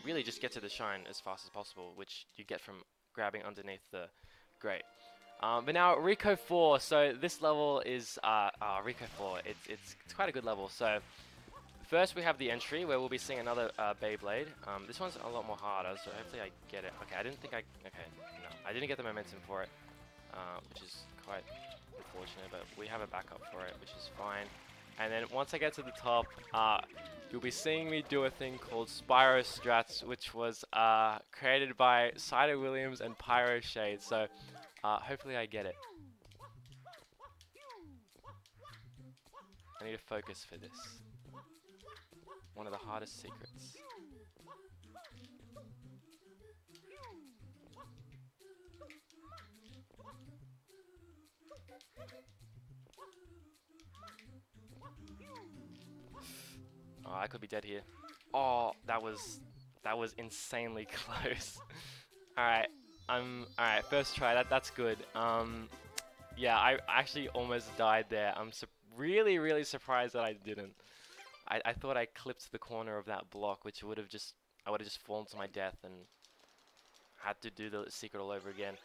really just get to the shine as fast as possible, which you get from grabbing underneath the grate. But now Rico 4. So this level is Rico 4. It's quite a good level. So first we have the entry where we'll be seeing another Beyblade. This one's a lot more harder, so hopefully I get it. Okay, no, I didn't get the momentum for it, which is quite unfortunate, but we have a backup for it, which is fine. And then once I get to the top, you'll be seeing me do a thing called Spyro Strats, which was created by Cider Williams and Pyro Shade. So hopefully I get it. I need to focus for this. One of the hardest secrets. Oh, I could be dead here. Oh, that was insanely close. Alright, alright, first try. That's good. Yeah, I actually almost died there. I'm really surprised that I didn't. I thought I clipped the corner of that block, which I would have just fallen to my death and had to do the secret all over again.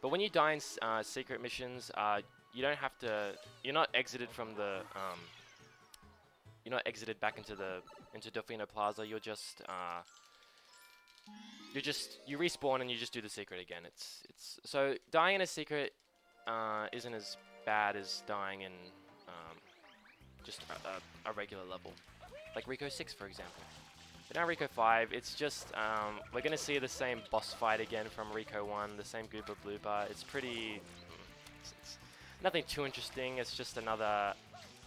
But when you die in secret missions, you don't have to. You're not exited from the. You're not exited back into Delfino Plaza. You're just. You respawn and you just do the secret again. It's so dying in a secret isn't as bad as dying in just a regular level, like Rico 6 for example. But now Rico 5, it's just we're gonna see the same boss fight again from Rico 1, the same Gooba Blooper. It's pretty. It's nothing too interesting. It's just another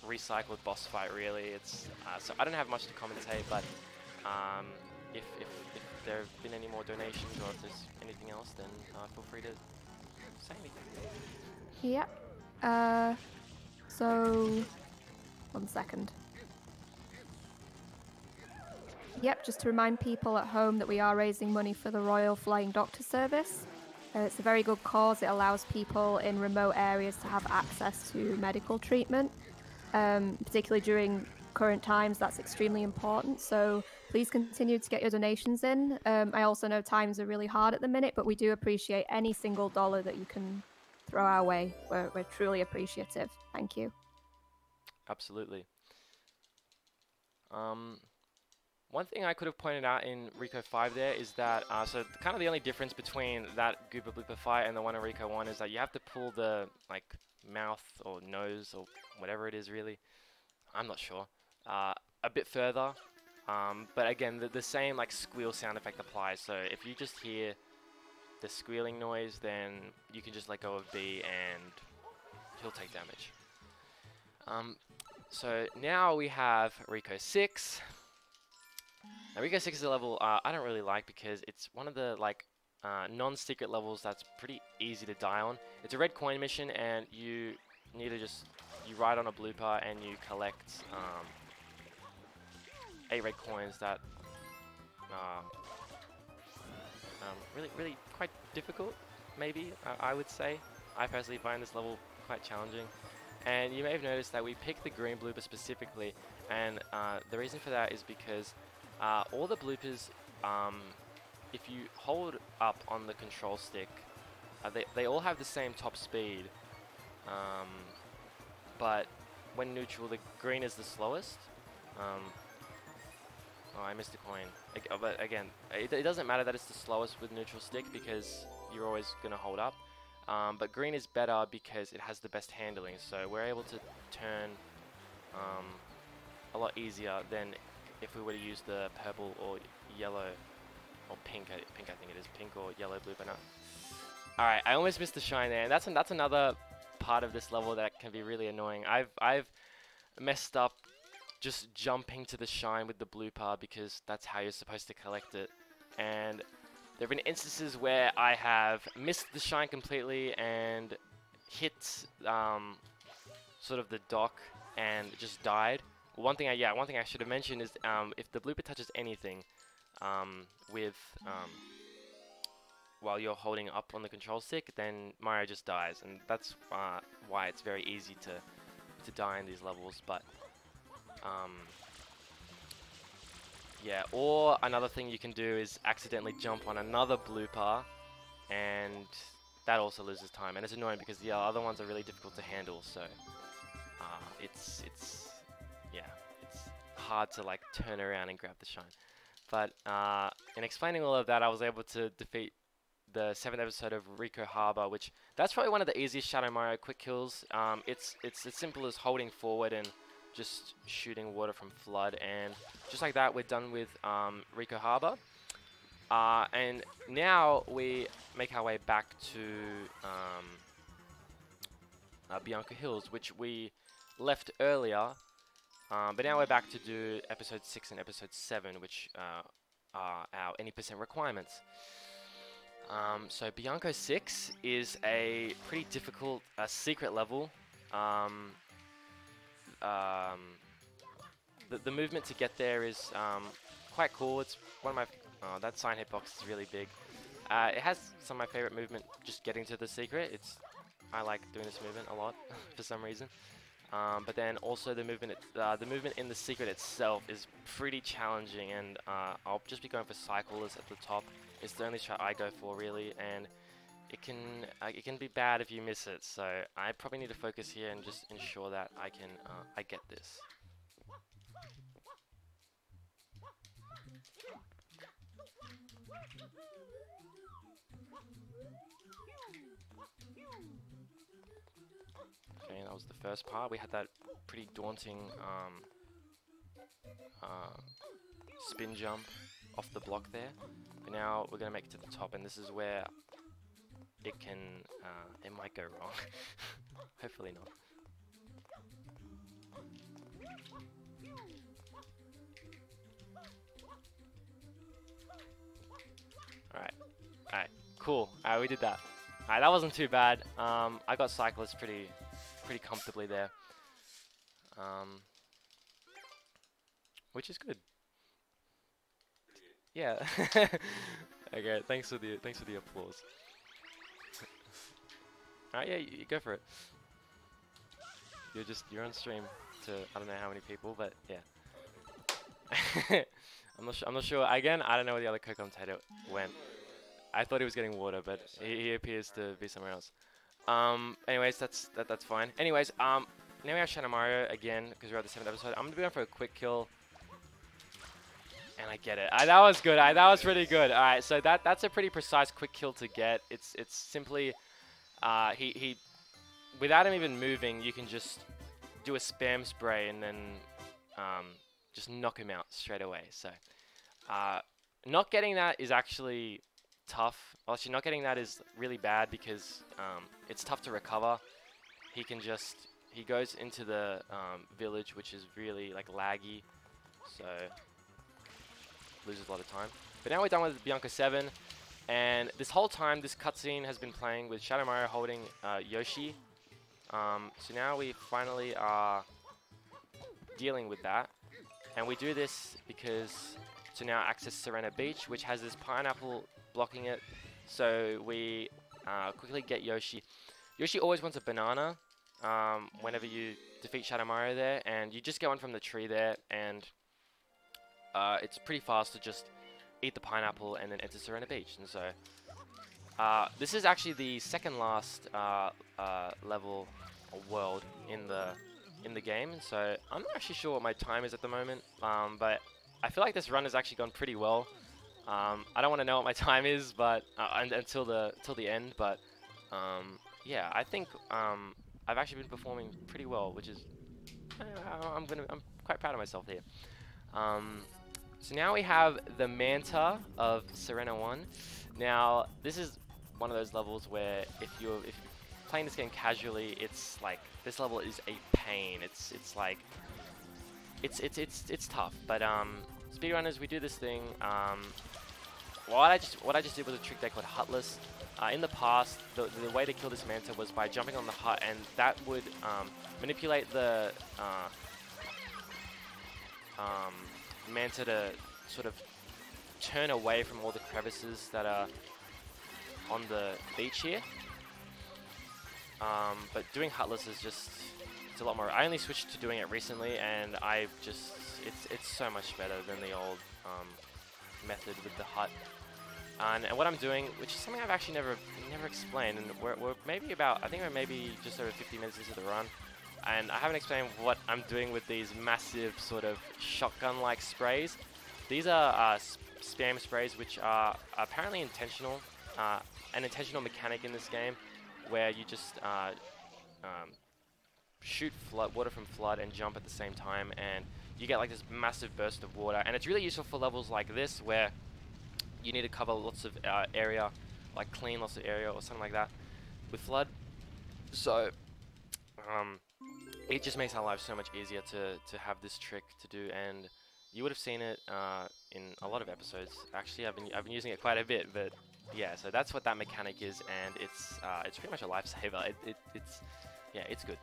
recycled boss fight, really. It's so I don't have much to commentate, but if there have been any more donations or if there's anything else, then feel free to say anything. Yep. So 1 second. Yep, just to remind people at home that we are raising money for the Royal Flying Doctor Service. It's a very good cause. It allows people in remote areas to have access to medical treatment. Particularly during current times, that's extremely important. So please continue to get your donations in. I also know times are really hard at the minute, but we do appreciate any single dollar that you can throw our way. We're truly appreciative. Thank you. Absolutely. One thing I could have pointed out in Rico 5 there is that, so kind of the only difference between that Gooba Blooper fight and the one in Rico 1 is that you have to pull the, like, mouth or nose or whatever it is really, I'm not sure, a bit further. But again, the same, like, squeal sound effect applies, so if you just hear the squealing noise, then you can just let go of B and he'll take damage. So now we have Rico 6. Now Rico 6 is a level I don't really like because it's one of the like non-secret levels that's pretty easy to die on. It's a red coin mission and you need to just, you ride on a blooper and you collect 8 red coins that are really quite difficult, maybe, I would say. I personally find this level quite challenging. And you may have noticed that we picked the green blooper specifically, and the reason for that is because all the bloopers, if you hold up on the control stick, they all have the same top speed, but when neutral, the green is the slowest. Oh, I missed a coin. But again, it doesn't matter that it's the slowest with neutral stick because you're always going to hold up. But green is better because it has the best handling, so we're able to turn a lot easier than if we were to use the purple or yellow or pink. I think it is pink or yellow blooper. No. All right, I almost missed the shine there. And that's another part of this level that can be really annoying. I've messed up just jumping to the shine with the blooper because that's how you're supposed to collect it, and there have been instances where I have missed the shine completely and hit sort of the dock and just died. One thing I should have mentioned is if the blooper touches anything while you're holding up on the control stick, then Mario just dies, and that's why it's very easy to die in these levels. But yeah, or another thing you can do is accidentally jump on another blooper, and that also loses time, and it's annoying because the other ones are really difficult to handle. So it's hard to like turn around and grab the shine. But in explaining all of that, I was able to defeat the 7th episode of Rico Harbor, which that's probably one of the easiest Shadow Mario quick kills. It's as simple as holding forward and just shooting water from Flood, and just like that, we're done with Rico Harbor. And now we make our way back to Bianca Hills, which we left earlier. But now we're back to do episode 6 and episode 7, which are our any % requirements. So Bianco 6 is a pretty difficult secret level. The movement to get there is quite cool. It's one of my... that sign hitbox is really big. It has some of my favorite movement just getting to the secret. I like doing this movement a lot for some reason. But then also the movement in the secret itself is pretty challenging, and I'll just be going for cycles at the top. It's the only shot I go for really, and it can be bad if you miss it. So I probably need to focus here and just ensure that I get this. Okay, that was the first part. We had that pretty daunting spin jump off the block there. But now we're gonna make it to the top, and this is where it might go wrong. Hopefully not. Alright, cool. Alright, we did that. Alright, that wasn't too bad. I got Cyclist pretty comfortably there. Which is good. Yeah. Okay, thanks for the applause. Alright, yeah, you go for it. You're on stream to I don't know how many people, but yeah. I'm not sure. Again, I don't know where the other co-commentator went. I thought he was getting water, but he appears to be somewhere else. Anyways, that's fine. Anyways, now we have Shadow Mario again because we're at the 7th episode. I'm gonna be going for a quick kill, and I get it. That was good. That was pretty good. All right, so that's a pretty precise quick kill to get. It's simply he without him even moving, you can just do a spam spray and then just knock him out straight away. So not getting that is actually tough. Actually, not getting that is really bad because it's tough to recover. He can just he goes into the village, which is really like laggy, so loses a lot of time. But now we're done with Bianca 7, and this whole time this cutscene has been playing with Shadow Mario holding Yoshi. So now we finally are dealing with that, and we do this because to now access Serena Beach, which has this pineapple blocking it. So we quickly get Yoshi. Yoshi always wants a banana whenever you defeat Shadow Mario there, and you just get one from the tree there, and it's pretty fast to just eat the pineapple and then enter Serena Beach. And so this is actually the second last level or world in the game, so I'm not actually sure what my time is at the moment, but I feel like this run has actually gone pretty well. I don't want to know what my time is, but until the end. But yeah, I think I've actually been performing pretty well, which is I'm quite proud of myself here. So now we have the Manta of Serena 1. Now this is one of those levels where if you're playing this game casually, it's like this level is a pain. It's like it's tough. But speedrunners, we do this thing. What I just did was a trick deck called Hutless. In the past, the way to kill this Manta was by jumping on the hut, and that would manipulate the Manta to sort of turn away from all the crevices that are on the beach here. But doing Hutless is just, it's a lot more. I only switched to doing it recently, and it's so much better than the old method with the hut. And what I'm doing, which is something I've actually never explained, and we're maybe about, I think we're maybe just over 50 minutes into the run, and I haven't explained what I'm doing with these massive sort of shotgun-like sprays. These are spam sprays, which are apparently intentional, an intentional mechanic in this game, where you just shoot water from flood and jump at the same time, and you get like this massive burst of water. And it's really useful for levels like this, where you need to cover lots of area, like clean lots of area or something like that with flood. So it just makes our lives so much easier to have this trick to do, and you would have seen it in a lot of episodes. Actually, I've been using it quite a bit, but yeah. So that's what that mechanic is, and it's pretty much a lifesaver. Yeah, it's good.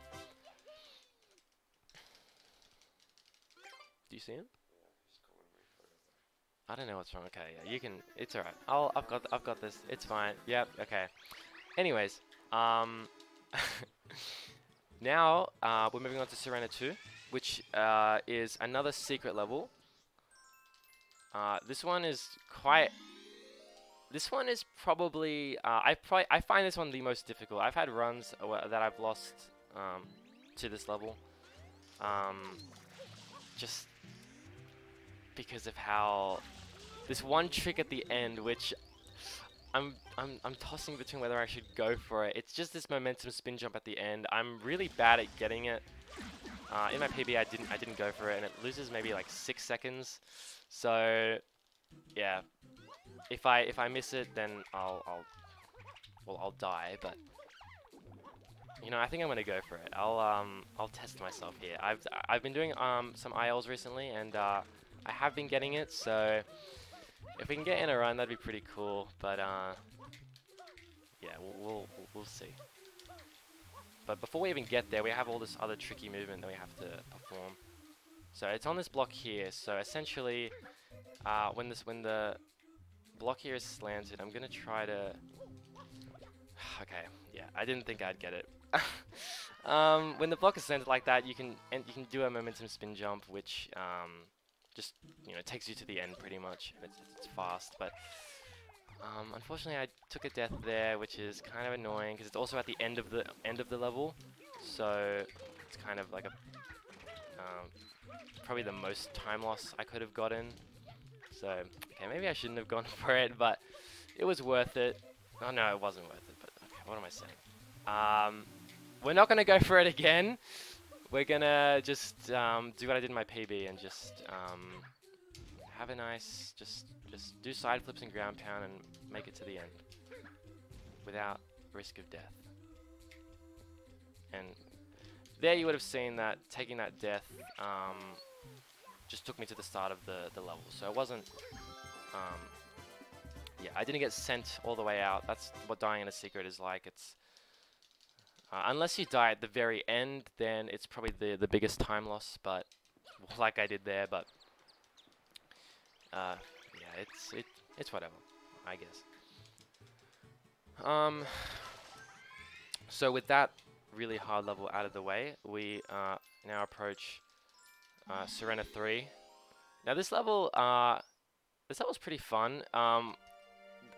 Do you see him? I don't know what's wrong. Okay, yeah, you can. It's alright. I've got this. It's fine. Yep. Okay. Anyways, now we're moving on to Serena 2, which is another secret level. This one is quite. This one is probably. I find this one the most difficult. I've had runs that I've lost to this level. Just because of how. This one trick at the end, which I'm tossing between whether I should go for it. It's just this momentum spin jump at the end. I'm really bad at getting it. In my PB, I didn't go for it, and it loses maybe like 6 seconds. So yeah, if I miss it, then I'll die. But you know, I think I'm gonna go for it. I'll test myself here. I've been doing some ILs recently, and I have been getting it. So if we can get in a run, that'd be pretty cool. But yeah, we'll see. But before we even get there, we have all this other tricky movement that we have to perform. So it's on this block here. So essentially, when the block here is slanted, I'm gonna try to. Okay, yeah, I didn't think I'd get it. When the block is slanted like that, you can do a momentum spin jump, which just takes you to the end pretty much. It's fast, but unfortunately I took a death there, which is kind of annoying because it's also at the end of the level, so it's kind of like a probably the most time loss I could have gotten. So okay, maybe I shouldn't have gone for it, but it was worth it. Oh no, it wasn't worth it. But okay, what am I saying? We're not gonna go for it again. We're gonna just do what I did in my PB and just have a nice, just do side flips and ground pound and make it to the end without risk of death. And there you would have seen that taking that death just took me to the start of the level. So it wasn't, yeah, I didn't get sent all the way out. That's what dying in a secret is like. It's unless you die at the very end, then it's probably the biggest time loss, but like I did there, but yeah, it's whatever, I guess. So with that really hard level out of the way, we now approach Serena 3. Now this level's pretty fun.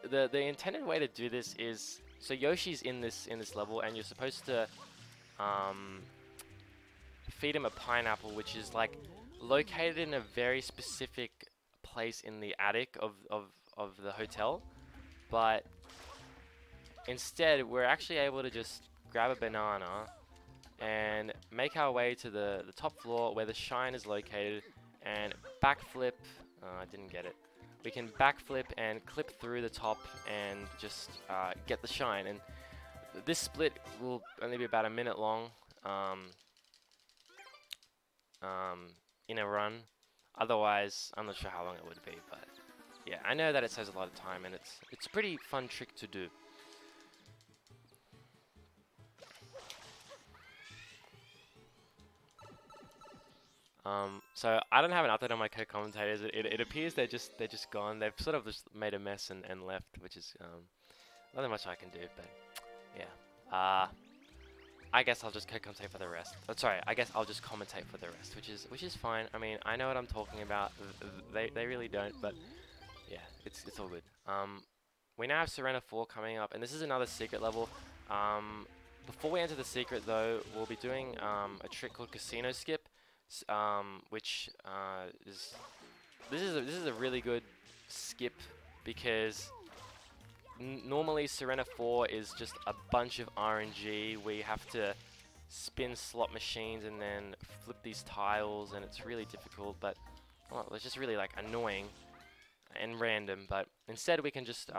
The intended way to do this is, so Yoshi's in this level, and you're supposed to feed him a pineapple, which is like located in a very specific place in the attic of the hotel. But instead, we're actually able to just grab a banana and make our way to the top floor where the shine is located and backflip. I didn't get it. We can backflip and clip through the top and just get the shine. And this split will only be about a minute long in a run. Otherwise, I'm not sure how long it would be, but yeah, I know that it saves a lot of time, and it's a pretty fun trick to do. So I don't have an update on my co-commentators. It appears they're just gone. They've sort of just made a mess and left, which is nothing much I can do. But yeah, I guess I'll just co-commentate for the rest. Oh, sorry, I guess I'll just commentate for the rest, which is fine. I mean, I know what I'm talking about. They really don't, but yeah, it's all good. We now have Serena 4 coming up, and this is another secret level. Before we enter the secret, though, we'll be doing a trick called Casino Skip. Which this is a really good skip because normally Serena 4 is just a bunch of RNG. We have to spin slot machines and then flip these tiles, and it's really difficult, but well, it's just really like annoying and random. But instead we can just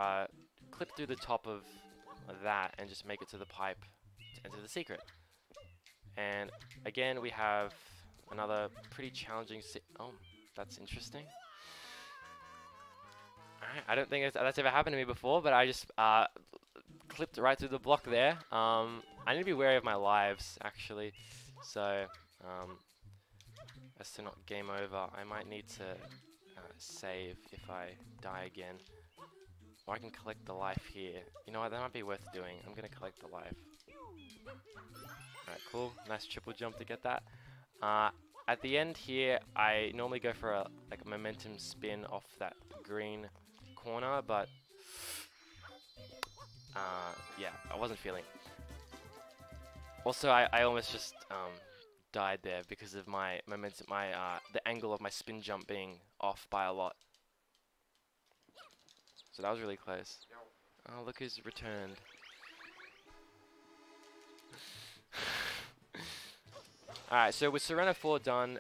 clip through the top of that and just make it to the pipe to enter the secret. And again, we have another pretty challenging oh, that's interesting. Alright, I don't think that's ever happened to me before, but I just clipped right through the block there. I need to be wary of my lives, actually. So, as to not game over, I might need to save if I die again. Or I can collect the life here. You know what, that might be worth doing. I'm going to collect the life. Alright, cool. Nice triple jump to get that. At the end here, I normally go for a momentum spin off that green corner, but yeah, I wasn't feeling it. Also, I almost just died there because of my momentum, the angle of my spin jump being off by a lot. So that was really close. Oh, look who's returned. Alright, so with Serena 4 done,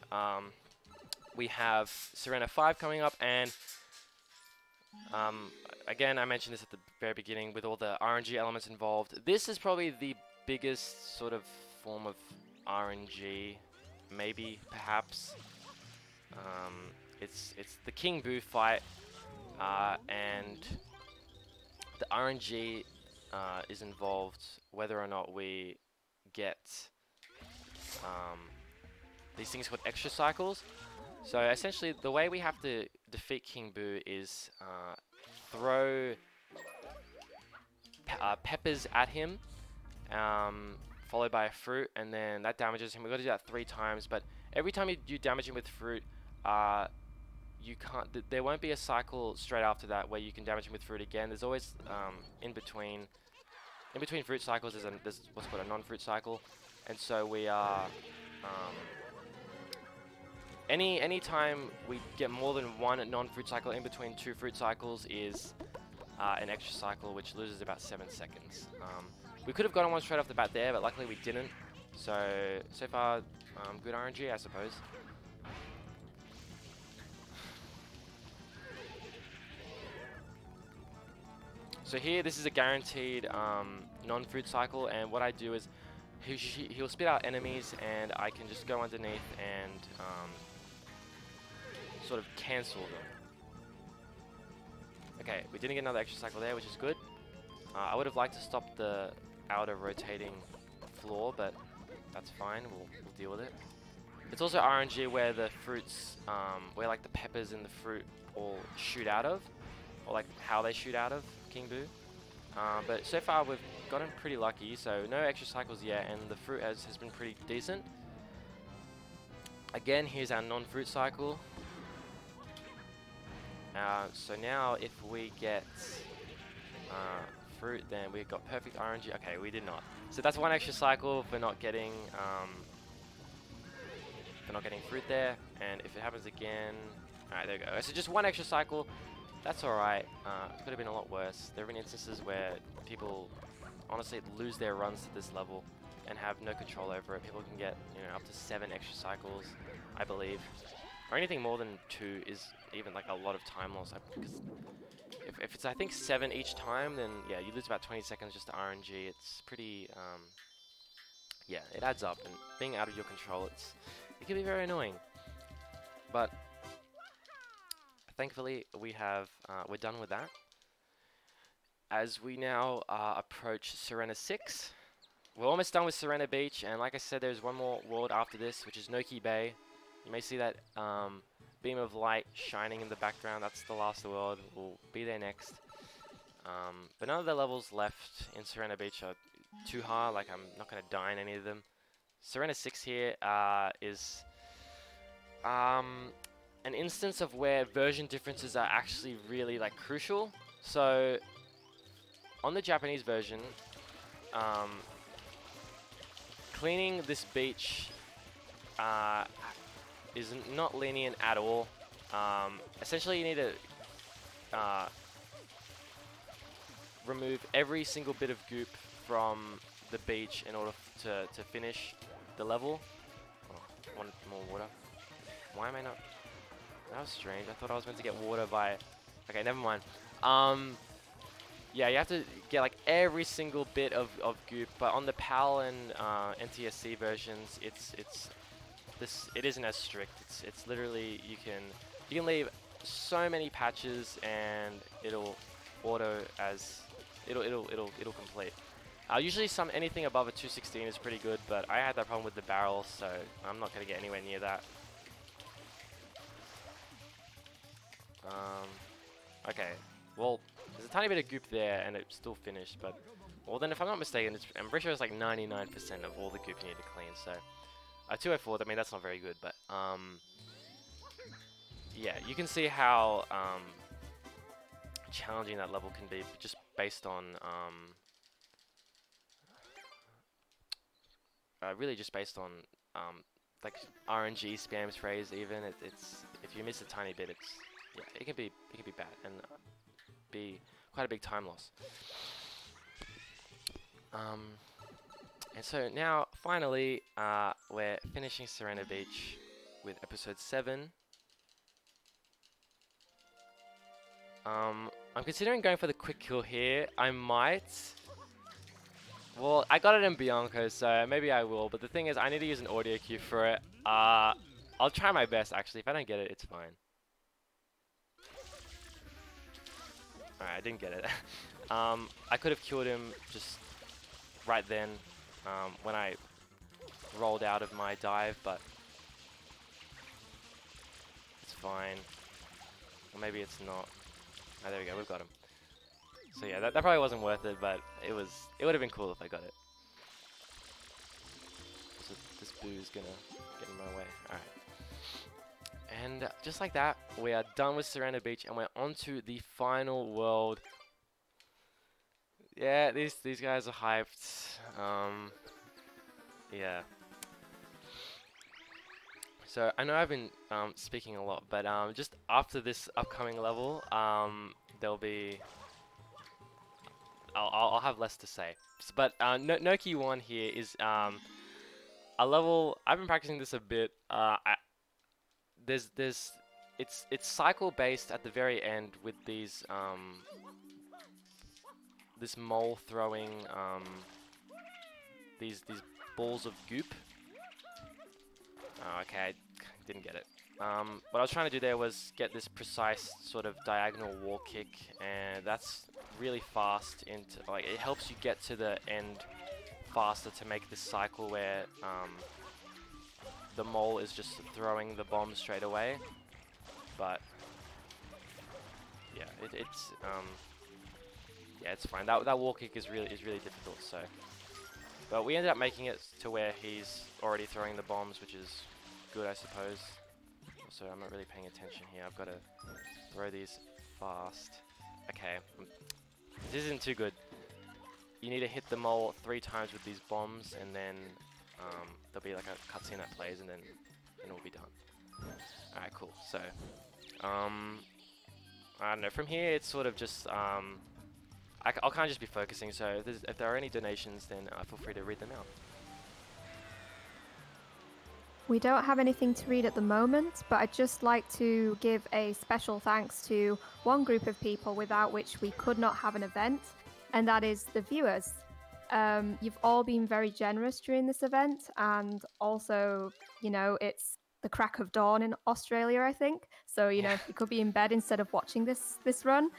we have Serena 5 coming up, and again, I mentioned this at the very beginning with all the RNG elements involved. This is probably the biggest sort of form of RNG, maybe, perhaps. It's the King Boo fight, and the RNG is involved whether or not we get these things called extra cycles. So essentially the way we have to defeat King Boo is throw peppers at him, followed by a fruit, and then that damages him. We've got to do that 3 times, but every time you damage him with fruit, you can't. There won't be a cycle straight after that where you can damage him with fruit again. There's always in between fruit cycles there's what's called a non-fruit cycle, and so we are any time we get more than 1 non-fruit cycle in between 2 fruit cycles is an extra cycle, which loses about 7 seconds. We could have gotten one straight off the bat there, but luckily we didn't. So far, good RNG, I suppose. So here, this is a guaranteed non-fruit cycle, and what I do is he'll spit out enemies, and I can just go underneath and sort of cancel them. Okay, we didn't get another extra cycle there, which is good. I would have liked to stop the outer rotating floor, but that's fine. We'll deal with it. It's also RNG where the fruits, where like the peppers in the fruit all shoot out of, or like how they shoot out of King Boo. But so far we've gotten pretty lucky, so no extra cycles yet, and the fruit has been pretty decent. Again, here's our non-fruit cycle. So now if we get fruit, then we got perfect RNG. Okay, we did not. So that's one extra cycle for not getting fruit there. And if it happens again, alright, there we go. So just one extra cycle. That's alright. Could have been a lot worse. There have been instances where people honestly lose their runs to this level and have no control over it. People can get, you know, up to 7 extra cycles, I believe. Or anything more than 2 is even like a lot of time loss. Because if it's, I think, 7 each time, then yeah, you lose about 20 seconds just to RNG. It's pretty, yeah, it adds up. And being out of your control, it can be very annoying. But thankfully, we're done with that. As we now approach Sirena 6, we're almost done with Sirena Beach, and like I said, there's one more world after this, which is Noki Bay. You may see that beam of light shining in the background. That's the last world. We'll be there next. But none of the levels left in Sirena Beach are too hard. Like, I'm not going to die in any of them. Sirena 6 here is an instance of where version differences are actually really like crucial. So on the Japanese version, cleaning this beach is not lenient at all. Essentially, you need to remove every single bit of goop from the beach in order to finish the level. Oh, want more water? Why am I not? That was strange. I thought I was meant to get water by... Okay, never mind. Yeah, you have to get like every single bit of goop, but on the PAL and NTSC versions, it isn't as strict. It's literally you can leave so many patches and it'll complete. Usually anything above a 216 is pretty good, but I had that problem with the barrel, so I'm not gonna get anywhere near that. Okay, well, there's a tiny bit of goop there and it's still finished, but, well then if I'm not mistaken, I'm pretty sure it's like 99% of all the goop you need to clean, so, 204, I mean that's not very good, but, yeah, you can see how, challenging that level can be, just based on, really just based on, like, RNG spam sprays even, it's, if you miss a tiny bit, yeah, it can be bad and be quite a big time loss. And so now finally we're finishing Sirena Beach with episode 7. I'm considering going for the quick kill here. I might. Well, I got it in Bianco, so maybe I will. But the thing is, I need to use an audio cue for it. I'll try my best actually. If I don't get it, it's fine. Alright, I didn't get it. I could have killed him just right then when I rolled out of my dive, but it's fine. Or maybe it's not. Oh, there we go, we've got him. So yeah, that probably wasn't worth it, but it would have been cool if I got it. So this boo's gonna get in my way. Alright. And just like that, we are done with Sirena Beach, and we're on to the final world. Yeah, these guys are hyped. Yeah. So I know I've been speaking a lot, but just after this upcoming level, there'll be. I'll have less to say. But Noki 1 here is a level. I've been practicing this a bit. It's cycle based at the very end with these this mole throwing these balls of goop. Oh, okay, I didn't get it. What I was trying to do there was get this precise sort of diagonal wall kick, and that's really fast. Into like it helps you get to the end faster to make this cycle where the mole is just throwing the bomb straight away. But yeah, it's fine. That wall kick is really difficult. So, but we ended up making it to where he's already throwing the bombs, which is good, I suppose. Also, I'm not really paying attention here. I've got to throw these fast. Okay, this isn't too good. You need to hit the mole 3 times with these bombs, and then there'll be like a cutscene that plays, and then it'll be done. Alright, cool. So, I don't know. From here, it's sort of just I'll kind of just be focusing. So if there are any donations, then feel free to read them out. We don't have anything to read at the moment, but I'd just like to give a special thanks to one group of people without which we could not have an event, and that is the viewers. You've all been very generous during this event, and also, you know, it's the crack of dawn in Australia, I think. So, you know, you could be in bed instead of watching this run.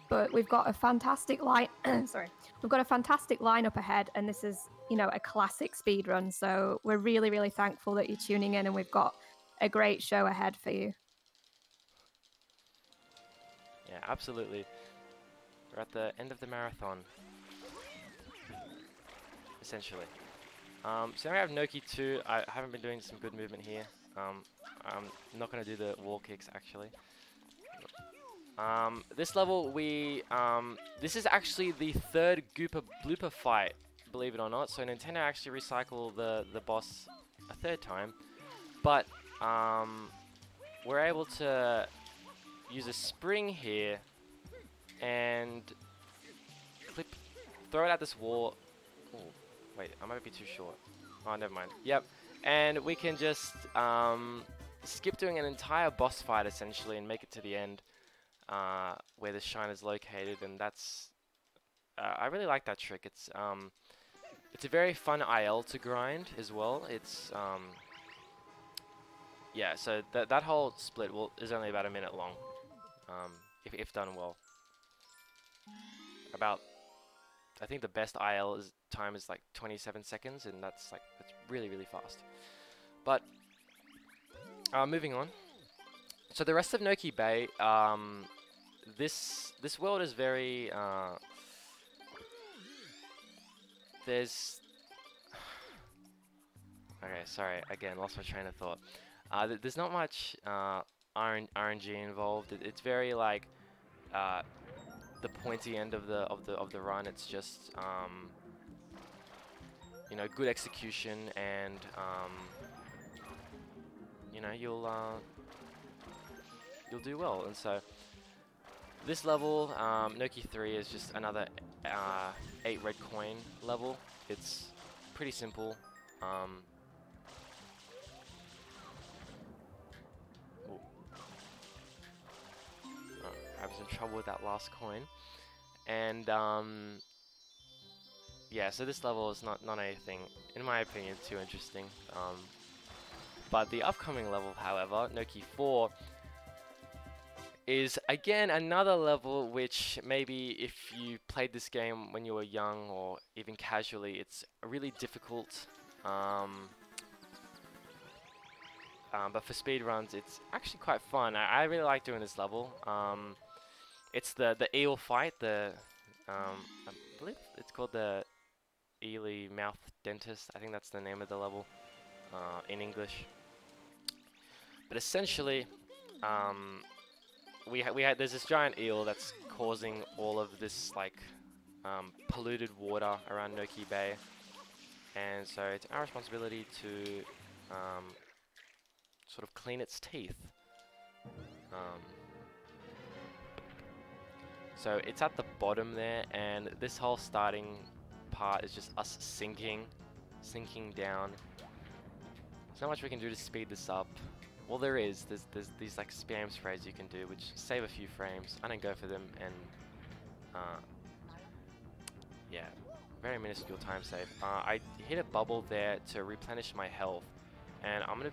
But we've got a fantastic we've got a fantastic lineup ahead, and this is, you know, a classic speedrun. So we're really thankful that you're tuning in, and we've got a great show ahead for you. Yeah, absolutely. We're at the end of the marathon, essentially. So now we have Noki 2. I haven't been doing some good movement here. I'm not going to do the wall kicks, actually. This level, this is actually the 3rd Gooper Blooper fight, believe it or not. So Nintendo actually recycled the boss a 3rd time. But, we're able to use a spring here and throw it at this wall. Ooh, wait, I might be too short. Oh, never mind. Yep. And we can just skip doing an entire boss fight, essentially, and make it to the end. Where the shine is located, and that's I really like that trick. It's a very fun IL to grind as well. It's yeah, so that whole split is only about a minute long, if done well. I think the best IL time is like 27 seconds, and that's really fast. But moving on. So the rest of Noki Bay, this world is very there's okay, sorry, again, lost my train of thought. There's not much RNG involved. It's very like the pointy end of the run. It's just you know, good execution, and you know, you'll do well. And so this level, Noki 3, is just another 8 red coin level. It's pretty simple. Having some trouble with that last coin. And yeah, so this level is not anything, in my opinion, too interesting. But the upcoming level, however, Noki 4, is again another level which maybe if you played this game when you were young or even casually, it's really difficult. But for speedruns, it's actually quite fun. I really like doing this level. It's the eel fight. I believe it's called the Eely Mouth Dentist. I think that's the name of the level in English. But essentially, there's this giant eel that's causing all of this like polluted water around Noki Bay, and so it's our responsibility to sort of clean its teeth. So it's at the bottom there, and this whole starting part is just us sinking down. There's not much we can do to speed this up. Well, there's these like spam sprays you can do, which save a few frames. I don't go for them, and yeah, very minuscule time save. I hit a bubble there to replenish my health, and I'm gonna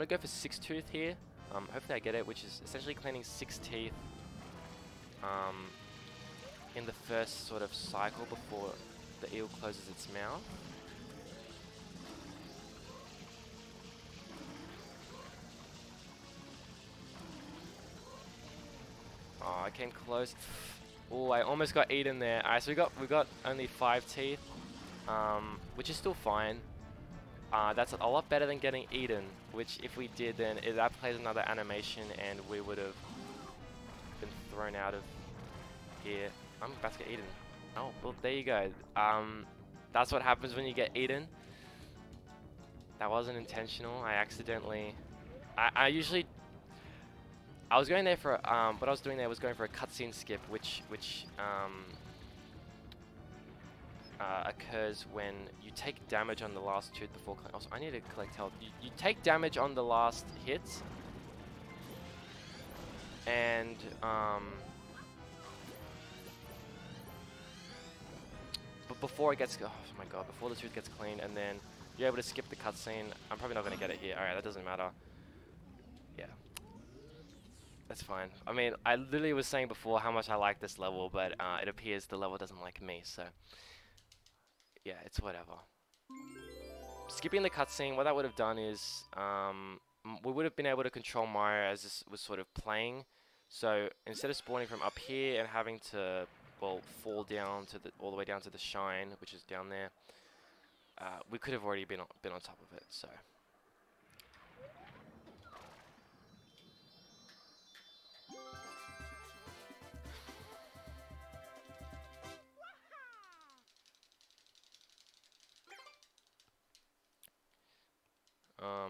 go for 6 tooth here. Hopefully I get it, which is essentially cleaning 6 teeth in the first sort of cycle before the eel closes its mouth. Oh, I came close. Oh, I almost got eaten there. Alright, so we got only 5 teeth, which is still fine. That's a lot better than getting eaten, which if we did, then that plays another animation and we would have been thrown out of here. I'm about to get eaten. Oh, well, there you go. That's what happens when you get eaten. That wasn't intentional. I accidentally... I was going there for... what I was doing there was going for a cutscene skip, which occurs when you take damage on the last tooth before... Also, I need to collect health. You take damage on the last hit, and but before it gets... Oh my god, before the tooth gets cleaned, and then you're able to skip the cutscene. I'm probably not going to get it here. Alright, that doesn't matter. Yeah. That's fine. I mean, I literally was saying before how much I like this level, but it appears the level doesn't like me, so... Yeah, it's whatever. Skipping the cutscene, what that would have done is... we would have been able to control Mario as this was sort of playing. So, instead of spawning from up here and having to, well, fall down to all the way down to the shine, which is down there, we could have already been on top of it, so...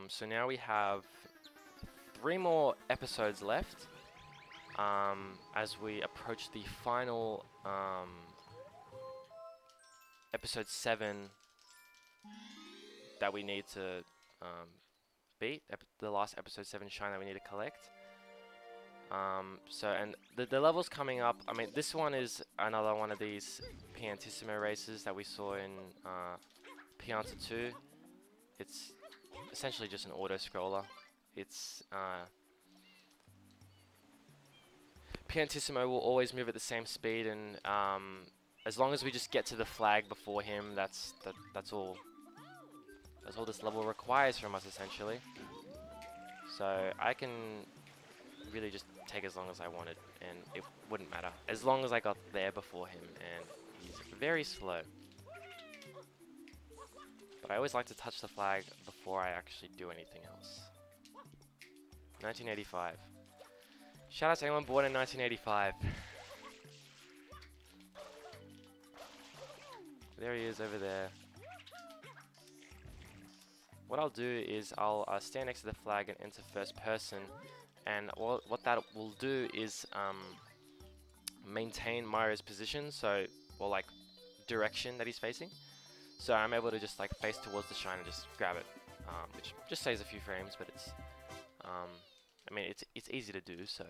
So now we have 3 more episodes left as we approach the final episode 7 that we need to beat, the last episode 7 shine that we need to collect. And the levels coming up, I mean, this one is another one of these Piantissimo races that we saw in Pianta 2. It's essentially just an auto-scroller. It's Piantissimo will always move at the same speed, and as long as we just get to the flag before him, that's all. That's all this level requires from us, essentially. So I can really just take as long as I wanted, and it wouldn't matter as long as I got there before him. And he's very slow. But I always like to touch the flag before I actually do anything else. 1985. Shout out to anyone born in 1985. There he is over there. What I'll do is I'll stand next to the flag and enter first person. And what that will do is maintain Mario's position, so, or like direction that he's facing. So I'm able to just like face towards the shine and just grab it, which just saves a few frames, but it's, I mean, it's easy to do, so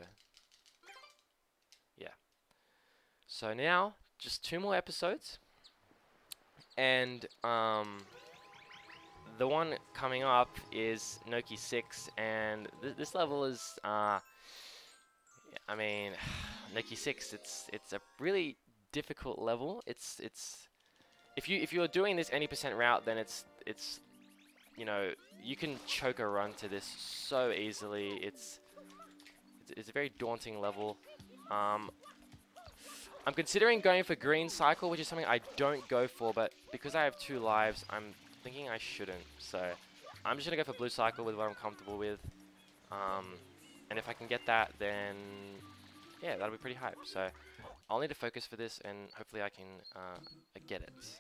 yeah. So now, just 2 more episodes, and the one coming up is Noki 6, and this level is, I mean, Noki 6, it's a really difficult level. It's if you're doing this any % route, then it's you know, you can choke a run to this so easily. It's a very daunting level. I'm considering going for green cycle, which is something I don't go for, but because I have 2 lives, I'm thinking I shouldn't. So I'm just gonna go for blue cycle with what I'm comfortable with. And if I can get that, then yeah, that'll be pretty hype. So I'll need to focus for this, and hopefully I can get it.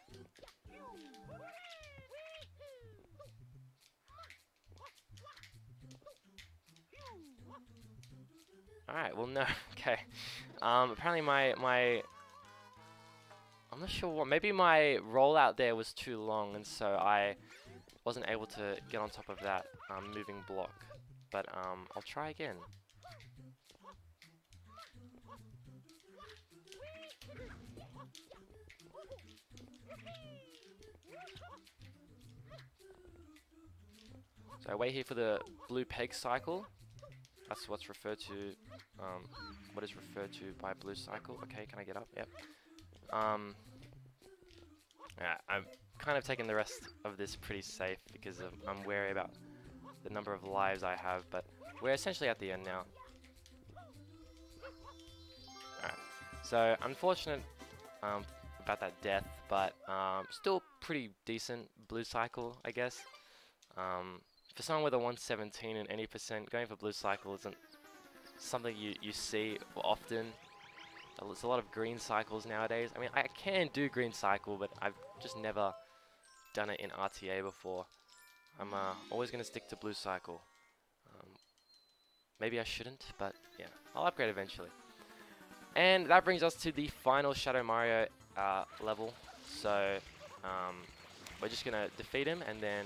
Alright, well no, okay. Apparently my I'm not sure what, maybe my rollout there was too long, and so I wasn't able to get on top of that moving block. But I'll try again. So I wait here for the blue peg cycle. That's what's referred to, what is referred to by blue cycle. Okay, can I get up? Yep. Yeah, I'm kind of taking the rest of this pretty safe because I'm wary about the number of lives I have, but we're essentially at the end now. Alright, so unfortunate about that death, but still pretty decent blue cycle, I guess. For someone with a 117 in any percent, going for blue cycle isn't something you see often. There's a lot of green cycles nowadays. I mean, I can do green cycle, but I've just never done it in RTA before. I'm always going to stick to blue cycle. Maybe I shouldn't, but yeah, I'll upgrade eventually. And that brings us to the final Shadow Mario level. So we're just going to defeat him, and then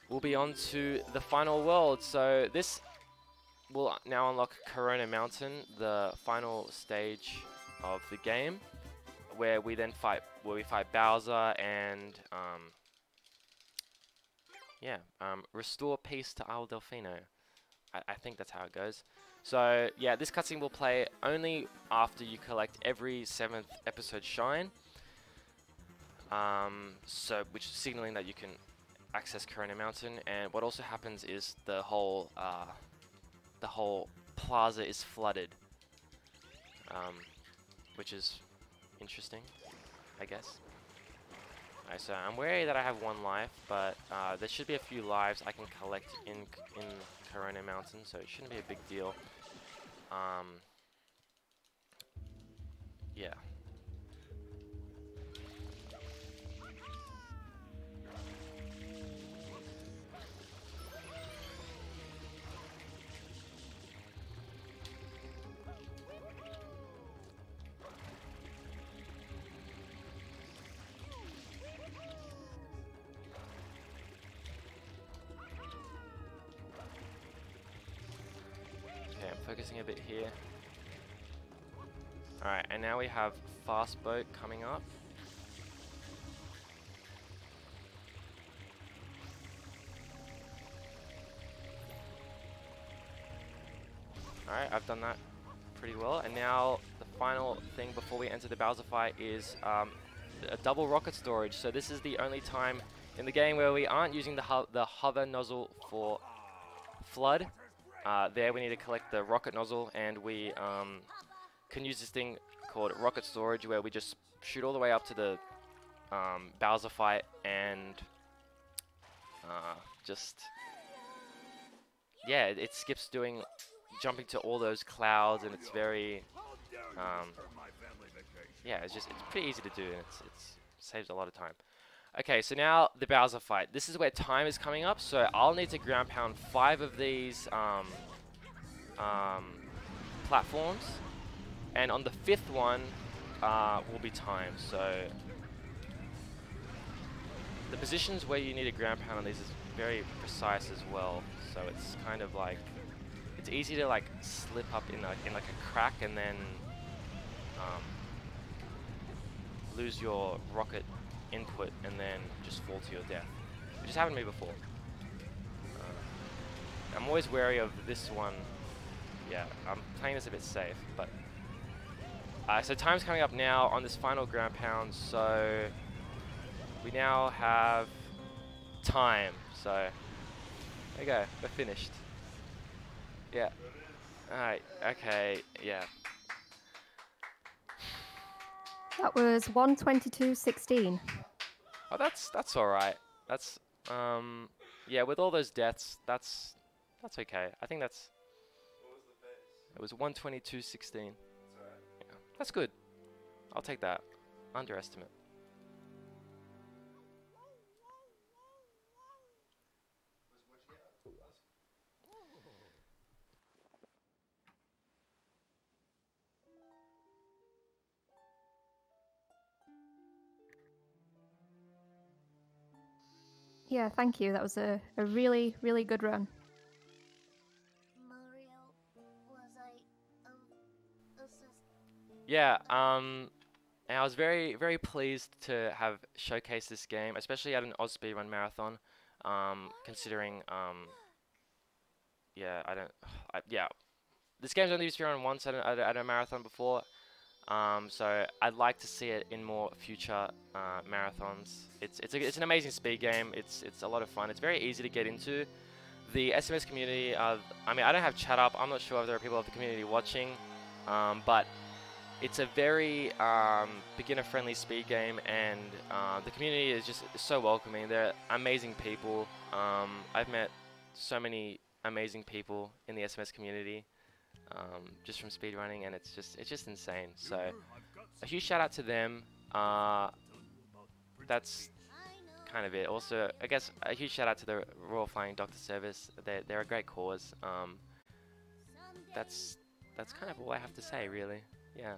we'll be on to the final world. So this will now unlock Corona Mountain, the final stage of the game, where we then fight Bowser and restore peace to Isle Delfino. I think that's how it goes. So yeah, this cutscene will play only after you collect every 7th episode shine. Which is signaling that you can access Corona Mountain, and what also happens is the whole plaza is flooded, which is interesting, I guess. Alright, so I'm wary that I have 1 life, but there should be a few lives I can collect in Corona Mountain, so it shouldn't be a big deal. Yeah. Focusing a bit here. Alright, and now we have Fast Boat coming up. Alright, I've done that pretty well. And now the final thing before we enter the Bowser fight is a double rocket storage. So this is the only time in the game where we aren't using the hover nozzle for Flood. There we need to collect the rocket nozzle, and we can use this thing called rocket storage, where we just shoot all the way up to the Bowser fight and it skips jumping to all those clouds, and it's very it's pretty easy to do, and it saves a lot of time. Okay, so now the Bowser fight. This is where time is coming up, so I'll need to ground pound 5 of these platforms, and on the 5th one will be time. So the positions where you need to ground pound on these is very precise as well. So it's kind of like, it's easy to like slip up in like a crack and then lose your rocket input and then just fall to your death, which has happened to me before. I'm always wary of this one. Yeah, I'm playing this a bit safe, but so time's coming up now on this final ground pound, so we now have time. So there you go, we're finished. Yeah. Alright, okay, yeah. That was 122.16. Oh, that's all right. That's yeah, with all those deaths, that's okay. I think that's. What was the pace? It was 122.16. That's all right. Yeah, that's good. I'll take that. Underestimate. Yeah, thank you. That was a really, really good run. Mario, was I assist? Yeah, And I was very pleased to have showcased this game, especially at an Oz Speedrun marathon. Considering, yeah, yeah, this game's only been speedrun once at a marathon before. So I'd like to see it in more future marathons. It's an amazing speed game. It's a lot of fun. It's very easy to get into. The SMS community. I mean, I don't have chat up. I'm not sure if there are people of the community watching, but it's a very beginner-friendly speed game, and the community is just so welcoming. They're amazing people. I've met so many amazing people in the SMS community. Just from speedrunning, and it's just insane. So a huge shout out to them. That's kind of it. Also, I guess a huge shout out to the Royal Flying Doctor Service. They're a great cause. That's kind of all I have to say, really. Yeah.